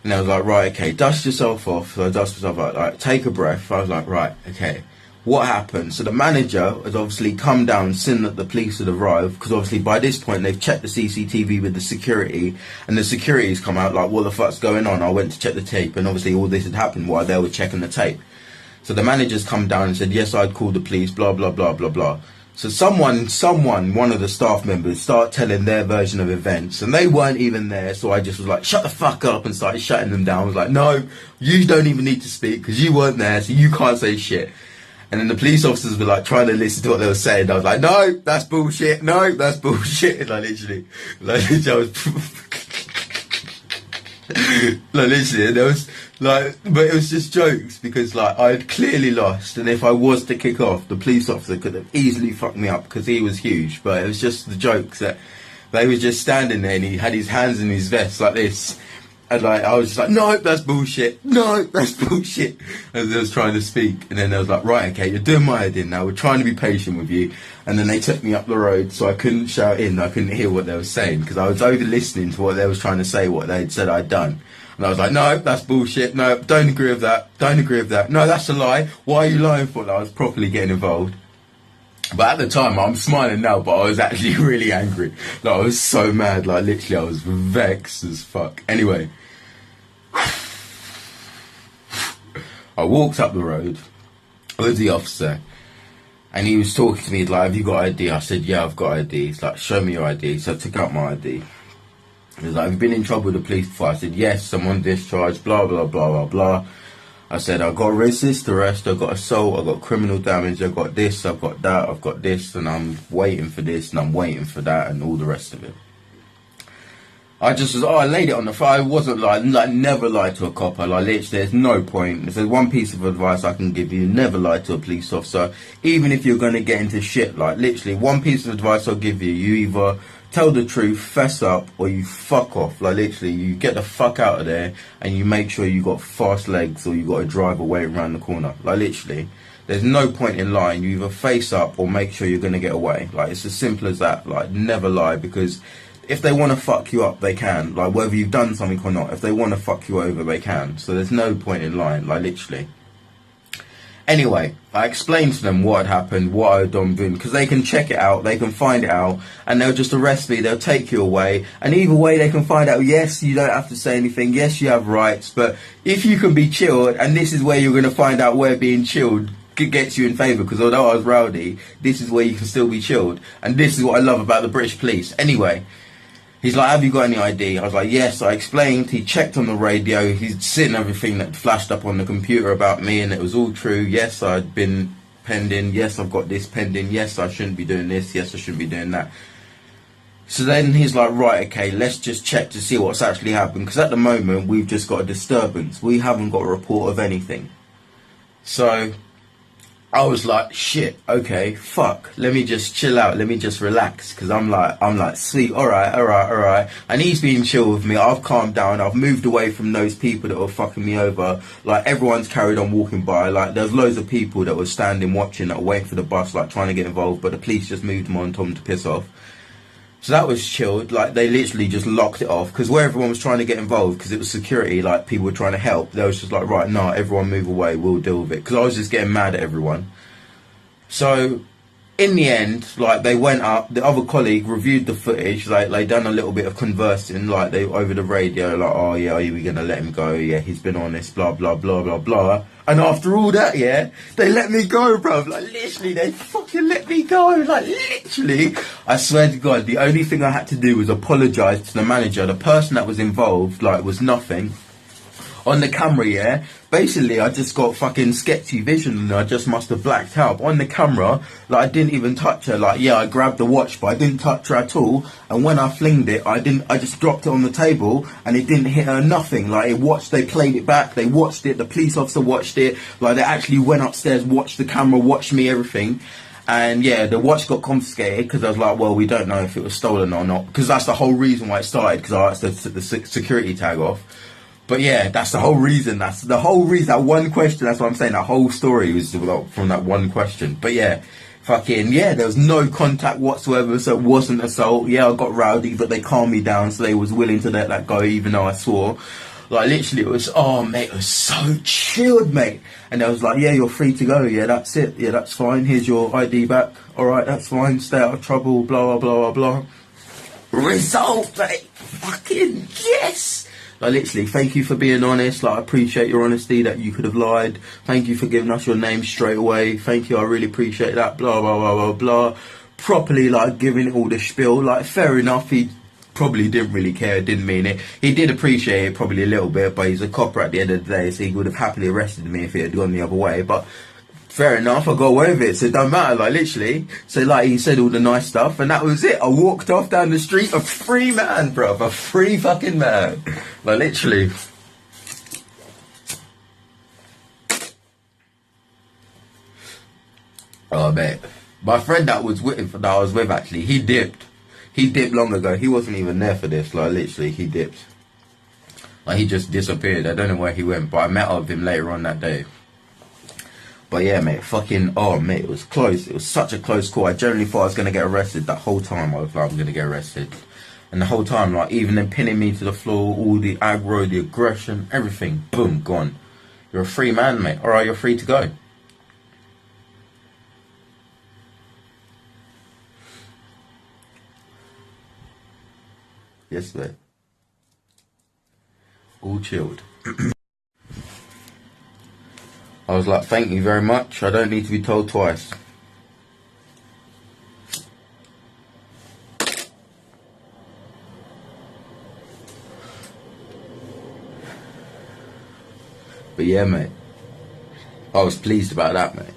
And I was like, right, okay, dust yourself off. So I dust myself off, like, take a breath. I was like, right, okay, what happened? So the manager has obviously come down, seen that the police had arrived, because obviously by this point they've checked the CCTV with the security, and the security's come out like, what the fuck's going on? I went to check the tape, and obviously all this had happened while they were checking the tape. So the manager's come down and said, yes, I'd called the police, blah, blah, blah, blah, blah. So one of the staff members start telling their version of events, and they weren't even there, so I just was like, shut the fuck up, and started shutting them down. I was like, no, you don't even need to speak, because you weren't there, so you can't say shit. And then the police officers were like trying to listen to what they were saying. I was like, no, that's bullshit, no, that's bullshit. Like literally I was like literally, there was like, but it was just jokes, because like I had clearly lost, and if I was to kick off, the police officer could have easily fucked me up, because he was huge. But it was just the jokes that they were just standing there, and he had his hands in his vest like this, And like, I was just like, no, that's bullshit. No, that's bullshit. As they was trying to speak. And then they was like, right, okay, you're doing my head in now. We're trying to be patient with you. And then they took me up the road, so I couldn't shout in. I couldn't hear what they were saying because I was over listening to what they was trying to say, what they'd said I'd done. And I was like, no, that's bullshit. No, don't agree with that. Don't agree with that. No, that's a lie. Why are you lying for? Like, I was properly getting involved. But at the time, I'm smiling now, but I was actually really angry. Like, I was so mad. Like, literally, I was vexed as fuck. Anyway. I walked up the road with the officer. And he was talking to me like, have you got ID? I said, yeah, I've got ID. He's like, show me your ID. So I took out my ID. He was like, have you been in trouble with the police before? I said, yes, I'm on discharge, blah, blah, blah, blah, blah. I said, I've got resist arrest, I've got assault, I've got criminal damage, I've got this, I've got that, I've got this, and I'm waiting for this, and I'm waiting for that, and all the rest of it. I just was, I laid it on the floor. I wasn't like never lie to a cop. Like, literally, there's no point. If there's one piece of advice I can give you, never lie to a police officer. Even if you're going to get into shit, like, literally, one piece of advice I'll give you, you either tell the truth, fess up, or you fuck off. Like, literally, you get the fuck out of there, and you make sure you got fast legs, or you got to drive away around the corner. Like, literally, there's no point in lying. You either face up, or make sure you're going to get away. Like, it's as simple as that. Like, never lie, because if they want to fuck you up, they can. Like, whether you've done something or not, if they want to fuck you over, they can. So there's no point in lying, like, literally. Anyway, I explained to them what had happened, what I had done, because they can check it out, they can find it out, and they'll just arrest me, they'll take you away, and either way they can find out, yes, you don't have to say anything, yes, you have rights, but if you can be chilled, and this is where you're going to find out where being chilled gets you in favour, because although I was rowdy, this is where you can still be chilled, and this is what I love about the British police. Anyway, he's like, have you got any ID? I was like, yes. I explained. He checked on the radio. He'd seen everything that flashed up on the computer about me, and it was all true. Yes, I'd been pending. Yes, I've got this pending. Yes, I shouldn't be doing this. Yes, I shouldn't be doing that. So then he's like, right, okay, let's just check to see what's actually happened. Because at the moment, we've just got a disturbance. We haven't got a report of anything. So I was like, shit, okay, fuck, let me just chill out, let me just relax, because I'm like, sweet, alright, and he's been chill with me, I've calmed down, I've moved away from those people that were fucking me over, like, everyone's carried on walking by, like, there's loads of people that were standing watching, that were waiting for the bus, like, trying to get involved, but the police just moved them on and told them to piss off. So that was chilled, like, they literally just locked it off, because where everyone was trying to get involved, because it was security, like, people were trying to help, they was just like, right, no, everyone move away, we'll deal with it, because I was just getting mad at everyone. So, in the end, like, they went up, the other colleague reviewed the footage, like, they done a little bit of conversing, like, they, over the radio, like, oh, yeah, are we gonna let him go, yeah, he's been honest, blah, blah, blah, blah, blah, and after all that, yeah, they let me go, bruv, like, literally, they fucking let me go, like, literally, I swear to God, the only thing I had to do was apologise to the manager, the person that was involved, like, was nothing. On the camera, yeah, basically I just got fucking sketchy vision and I just must have blacked out. On the camera, like, I didn't even touch her. Like, yeah, I grabbed the watch, but I didn't touch her at all. And when I flinged it, I just dropped it on the table and it didn't hit her, nothing. Like, they played it back, they watched it, the police officer watched it. Like, they actually went upstairs, watched the camera, watched me, everything. And yeah, the watch got confiscated because I was like, well, we don't know if it was stolen or not. Because that's the whole reason why it started, because I asked the security tag off. But yeah, that's the whole reason. That's the whole reason. That one question, that's what I'm saying. That whole story was from that one question. But yeah, fucking, yeah, there was no contact whatsoever, so it wasn't assault. Yeah, I got rowdy, but they calmed me down, so they was willing to let that go, even though I swore. Like, literally, it was, oh, mate, it was so chilled, mate. And they was like, yeah, you're free to go. Yeah, that's it. Yeah, that's fine. Here's your ID back. All right, that's fine. Stay out of trouble, blah, blah, blah, blah, blah. Result, mate. Fucking yes. Like, literally, thank you for being honest. Like, I appreciate your honesty that you could have lied. Thank you for giving us your name straight away. Thank you, I really appreciate that. Blah, blah, blah, blah, blah. Properly, like, giving it all the spiel. Like, fair enough, he probably didn't really care, didn't mean it. He did appreciate it probably a little bit, but he's a copper at the end of the day, so he would have happily arrested me if it had gone the other way. But fair enough, I got away with it, so it don't matter, like, literally. So, like, he said all the nice stuff, and that was it. I walked off down the street, a free man, bruv, a free fucking man. Like, literally. Oh, mate. My friend that I was with, actually, he dipped. He dipped long ago. He wasn't even there for this, like, literally, he dipped. Like, he just disappeared. I don't know where he went, but I met up with him later on that day. But yeah, mate, fucking, oh, mate, it was close. It was such a close call. I generally thought I was going to get arrested. That whole time, I was like, I'm going to get arrested. And the whole time, like, even them pinning me to the floor, all the aggro, the aggression, everything, boom, gone. You're a free man, mate. Alright, you're free to go. Yes, mate. All chilled. I was like, thank you very much. I don't need to be told twice. But yeah, mate. I was pleased about that, mate.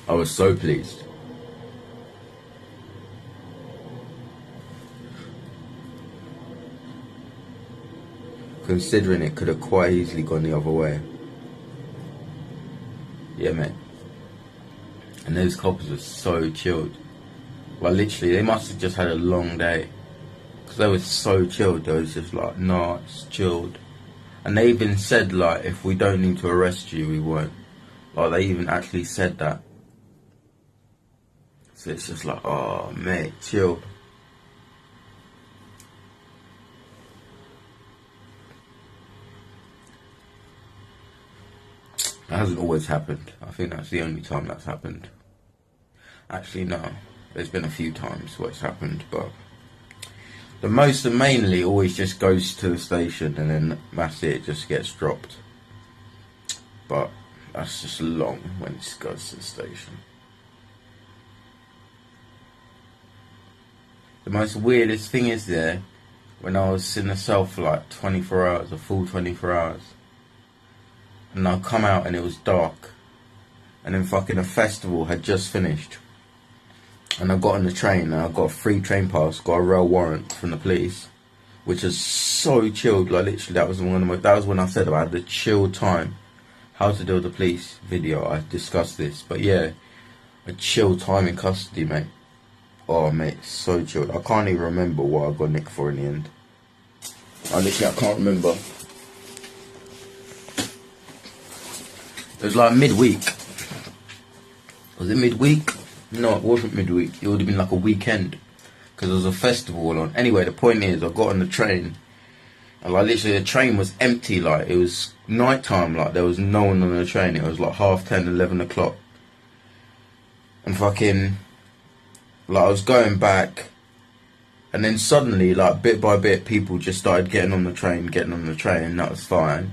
I was so pleased. Considering it could have quite easily gone the other way. Yeah, mate. And those coppers were so chilled. Like, literally, they must have just had a long day. Because they were so chilled. They was just like, nah, it's chilled. And they even said, like, if we don't need to arrest you, we won't. Like, they even actually said that. So it's just like, oh, mate, chill. That hasn't always happened. I think that's the only time that's happened. Actually, no. There's been a few times where it's happened, but the most and mainly always just goes to the station and then that's it, just gets dropped. But that's just long when it goes to the station. The most weirdest thing is there, when I was in the cell for like 24 hours, a full 24 hours. And I come out and it was dark. And then fucking a festival had just finished. And I got on the train and I got a free train pass, got a rail warrant from the police, which is so chilled. Like, literally, that was when I said about the chill time, how to deal with the police video. I discussed this, but yeah, a chill time in custody, mate. Oh, mate, so chilled. I can't even remember what I got nicked for in the end. I can't remember. It was like midweek. Was it midweek? No, it wasn't midweek. It would have been like a weekend. Because there was a festival on. Anyway, the point is, I got on the train. And like, literally, the train was empty. Like, it was night time. Like, there was no one on the train. It was like 10:30, 11 o'clock. And fucking, like, I was going back. And then suddenly, like, bit by bit, people just started getting on the train. That was fine.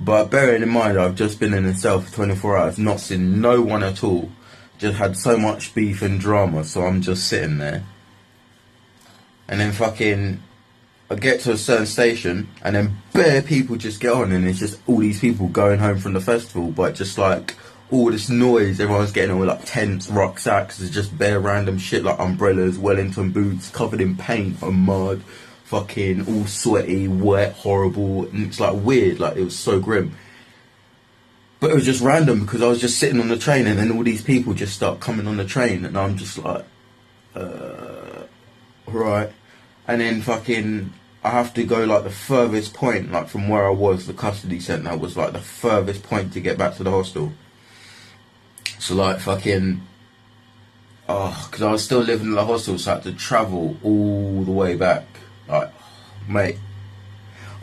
But bearing in mind, I've just been in a cell for 24 hours, not seen no one at all. Just had so much beef and drama, so I'm just sitting there. And then fucking, I get to a certain station, and then bare people just get on, and it's just all these people going home from the festival, but just like, all this noise, everyone's getting on with like tents, rucksacks, there's just bare random shit like umbrellas, Wellington boots, covered in paint and mud. Fucking all sweaty, wet, horrible, and it's like weird, like it was so grim. But it was just random because I was just sitting on the train and then all these people just start coming on the train and I'm just like, right. And then fucking, I have to go like the furthest point, like from where I was, the custody centre was like the furthest point to get back to the hostel. So like fucking, because I was still living in the hostel, so I had to travel all the way back. Like, mate,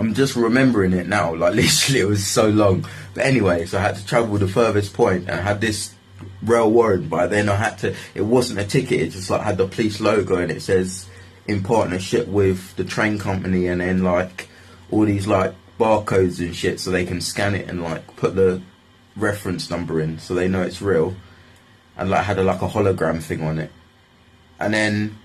I'm just remembering it now. Like, literally, it was so long. But anyway, so I had to travel the furthest point and I had this rail warrant. But then I had to, it wasn't a ticket. It just like had the police logo and it says in partnership with the train company, and then like all these like barcodes and shit so they can scan it and like put the reference number in so they know it's real. And like had like a hologram thing on it. And then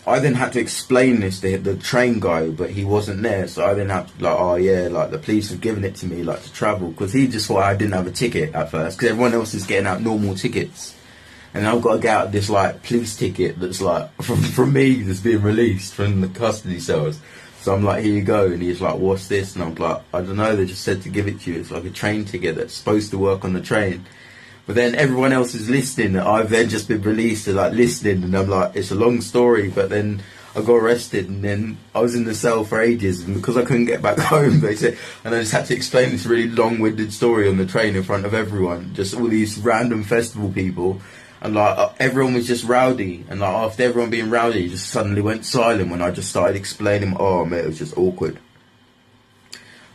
I then had to explain this to the train guy, but he wasn't there, so I then had to, like, oh yeah, like, the police have given it to me, like, to travel, because he just thought I didn't have a ticket at first, because everyone else is getting out normal tickets, and I've got to get out this, like, police ticket that's, like, from me, that's being released from the custody cells. So I'm like, here you go, and he's like, what's this? And I'm like, I don't know, they just said to give it to you. It's like a train ticket that's supposed to work on the train. But then everyone else is listening. I've then just been released to like listening, and I'm like, it's a long story. But then I got arrested, and then I was in the cell for ages, and because I couldn't get back home, they said, and I just had to explain this really long-winded story on the train in front of everyone, just all these random festival people, and like everyone was just rowdy, and like after everyone being rowdy, just suddenly went silent when I just started explaining. Oh mate, it was just awkward.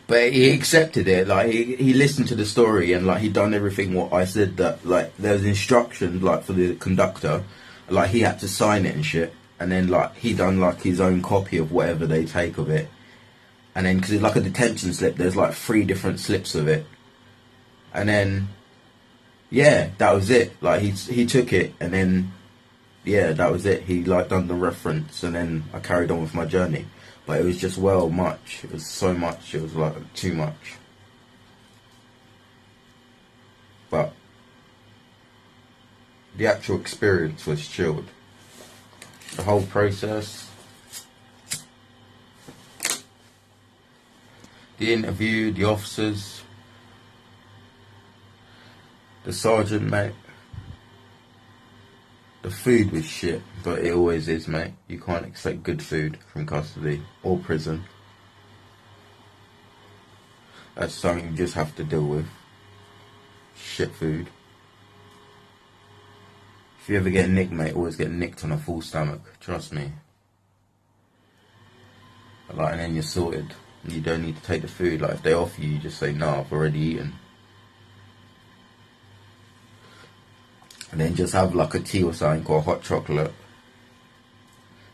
But he accepted it, like he listened to the story, and like he done everything what I said, that like there was instructions like for the conductor, like he had to sign it and shit, and then like he done like his own copy of whatever they take of it, and then because it's like a detention slip, there's like 3 different slips of it, and then yeah, that was it. Like he took it, and then yeah, that was it. He like done the reference, and then I carried on with my journey. But it was just much. It was so much. It was like too much. But the actual experience was chilled. The whole process, the interview, the officers, the sergeant, mate. The food was shit, but it always is, mate. You can't expect good food from custody or prison. That's something you just have to deal with. Shit food. If you ever get nicked, mate, always get nicked on a full stomach. Trust me. Like, and then you're sorted. You don't need to take the food. Like, if they offer you, you just say, no, I've already eaten. And then just have like a tea or something, or a hot chocolate,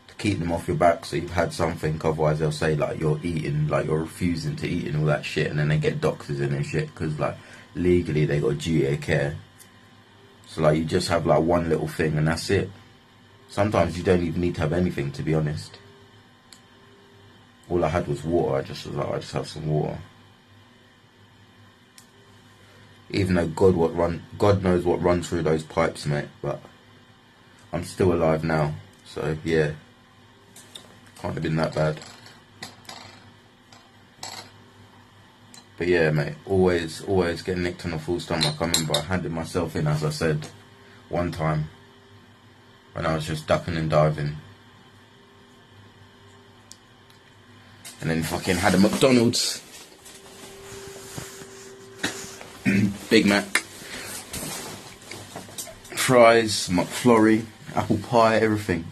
to keep them off your back so you've had something. Otherwise they'll say like you're eating, like you're refusing to eat and all that shit, and then they get doctors in and shit, because like legally they got duty of care. So like you just have like one little thing and that's it. Sometimes you don't even need to have anything, to be honest. All I had was water. I just was like, I just have some water. Even though God knows what runs through those pipes, mate. But I'm still alive now, so yeah, can't have been that bad. But yeah, mate, always getting nicked on a full stomach. I remember I handed myself in, as I said, one time when I was just ducking and diving, and then fucking had a McDonald's. Big Mac, fries, McFlurry, apple pie, everything.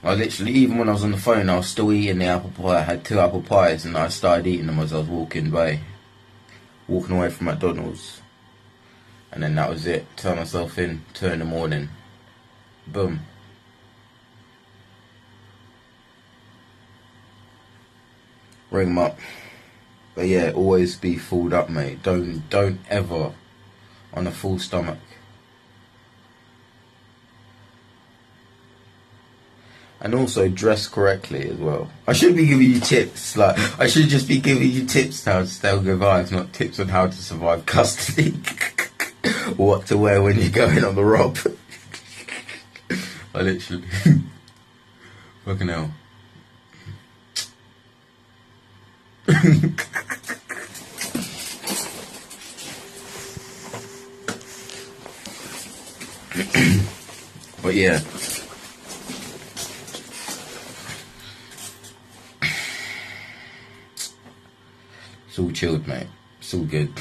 I literally, even when I was on the phone, I was still eating the apple pie. I had 2 apple pies, and I started eating them as I was walking away from McDonald's. And then that was it. Turn myself in, 2 in the morning. Boom. Ring them up. But yeah, always be fulled up, mate. Don't ever on a full stomach. And also dress correctly as well. I should be giving you tips. Like, I should just be giving you tips how to stay good vibes, not tips on how to survive custody. What to wear when you're going on the rob. I literally fucking hell. But yeah, it's all chilled, mate. It's all good.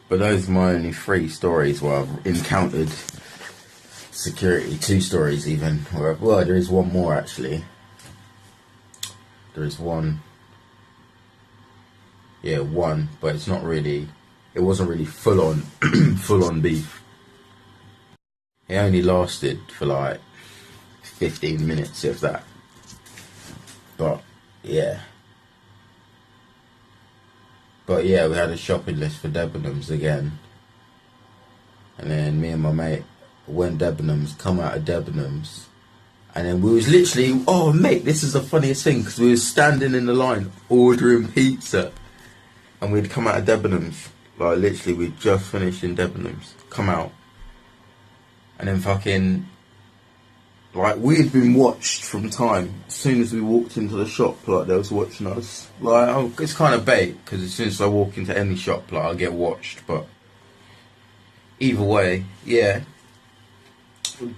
But those are my only 3 stories where I've encountered security. 2 stories even. Where, well, there is one more actually. There is one. Yeah, one, but it's not really. It wasn't really full on beef. It only lasted for like 15 minutes, if that. But yeah. But yeah, we had a shopping list for Debenhams again. And then me and my mate Went Debenhams, come out of Debenhams, and then we was literally, oh mate, this is the funniest thing, because we was standing in the line ordering pizza, and we'd come out of Debenhams, like literally we'd just finished in Debenhams, come out, and then fucking, like, we had been watched from time. As soon as we walked into the shop, like, they was watching us. Like, oh, it's kind of bait, because as soon as I walk into any shop, like, I get watched. But either way, yeah,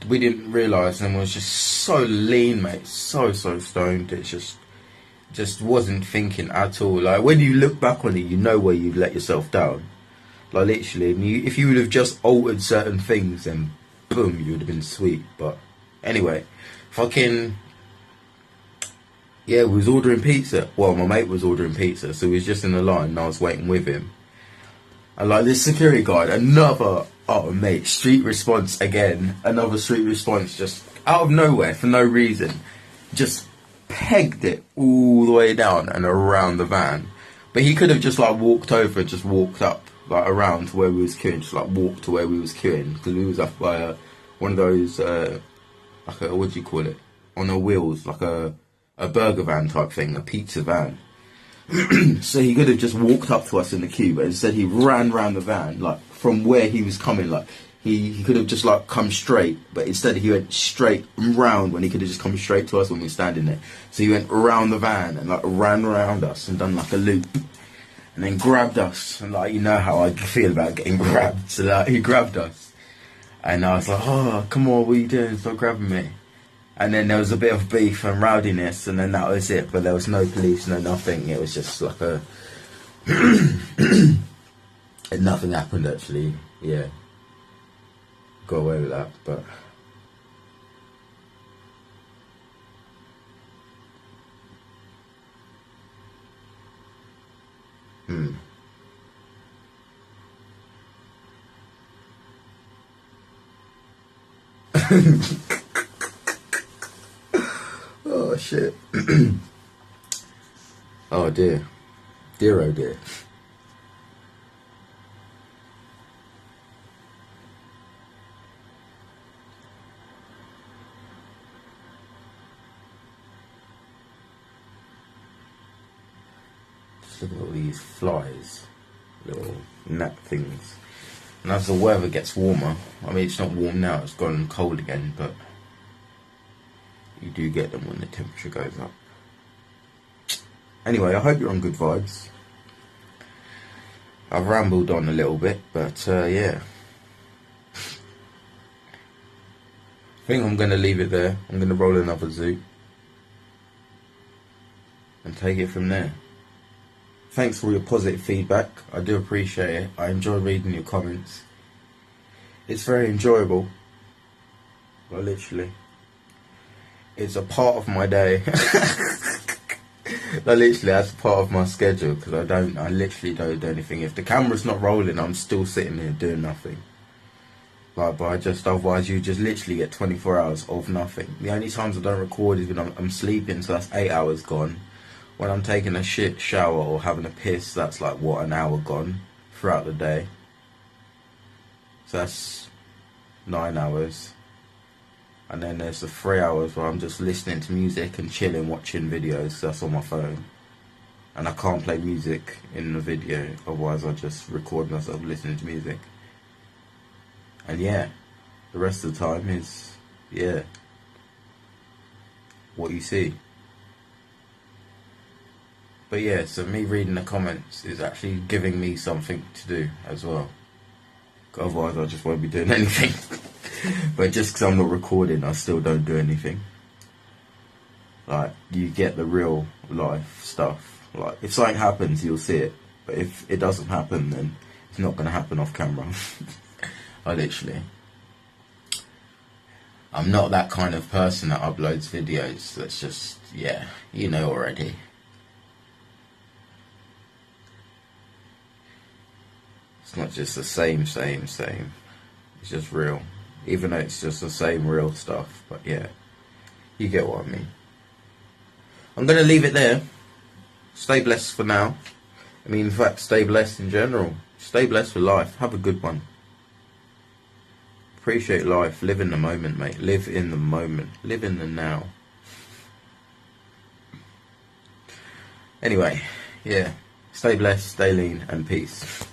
we didn't realise, and was just so lean, mate, so stoned. It just wasn't thinking at all. Like, when you look back on it, you know where you let yourself down. Like, literally, and if you would have just altered certain things, then boom, you would have been sweet. But anyway, fucking, yeah, we was ordering pizza. Well, my mate was ordering pizza, so he was just in the line and I was waiting with him. And like this security guard, another, oh mate, street response again. Another street response just out of nowhere for no reason. Just pegged it all the way down and around the van. But he could have just like walked over and just walked up, like around to where we was queuing, just like walked to where we was queuing. Because we was up by one of those, like a, what do you call it, on the wheels, like a burger van type thing, a pizza van. So he could have just walked up to us in the queue, but instead he ran round the van, like from where he was coming. Like he could have just like come straight, but instead he went straight round when he could have just come straight to us when we were standing there. So he went around the van and like ran around us and done like a loop, and then grabbed us. And like, you know how I feel about getting grabbed, so like he grabbed us. And I was like, oh, come on, what are you doing? Stop grabbing me. And then there was a bit of beef and rowdiness, and then that was it. But there was no police, no nothing. It was just like a... and nothing happened, actually. Yeah. Got away with that, but... Oh shit. Oh dear. Dear oh dear. Just look at all these flies. Little gnat things. And as the weather gets warmer, I mean it's not warm now, it's gone cold again, but you do get them when the temperature goes up. Anyway, I hope you're on good vibes. I've rambled on a little bit, but yeah. I think I'm going to leave it there. I'm going to roll another zoot and take it from there. Thanks for all your positive feedback. I do appreciate it. I enjoy reading your comments. It's very enjoyable. Well, literally. It's a part of my day. Like, literally, that's part of my schedule, because I literally don't do anything. If the camera's not rolling, I'm still sitting there doing nothing. Like, but otherwise you just literally get 24 hours of nothing. The only times I don't record is when I'm sleeping, so that's 8 hours gone. When I'm taking a shit shower or having a piss, that's like, what, an hour gone throughout the day. So that's 9 hours. And then there's the 3 hours where I'm just listening to music and chilling, watching videos. That's on my phone. And I can't play music in the video, otherwise I just record myself listening to music. And yeah, the rest of the time is, yeah, what you see. But yeah, so me reading the comments is actually giving me something to do as well. Otherwise I just won't be doing anything. But just because I'm not recording, I still don't do anything. Like, you get the real life stuff. Like, if something happens, you'll see it. But if it doesn't happen, then it's not going to happen off camera. I'm not that kind of person that uploads videos. That's just, yeah, you know already. It's not just the same. It's just real. Even though it's just the same real stuff. But yeah, you get what I mean. I'm going to leave it there. Stay blessed for now. I mean, in fact, stay blessed in general. Stay blessed for life. Have a good one. Appreciate life. Live in the moment, mate. Live in the moment. Live in the now. Anyway, yeah. Stay blessed, stay lean, and peace.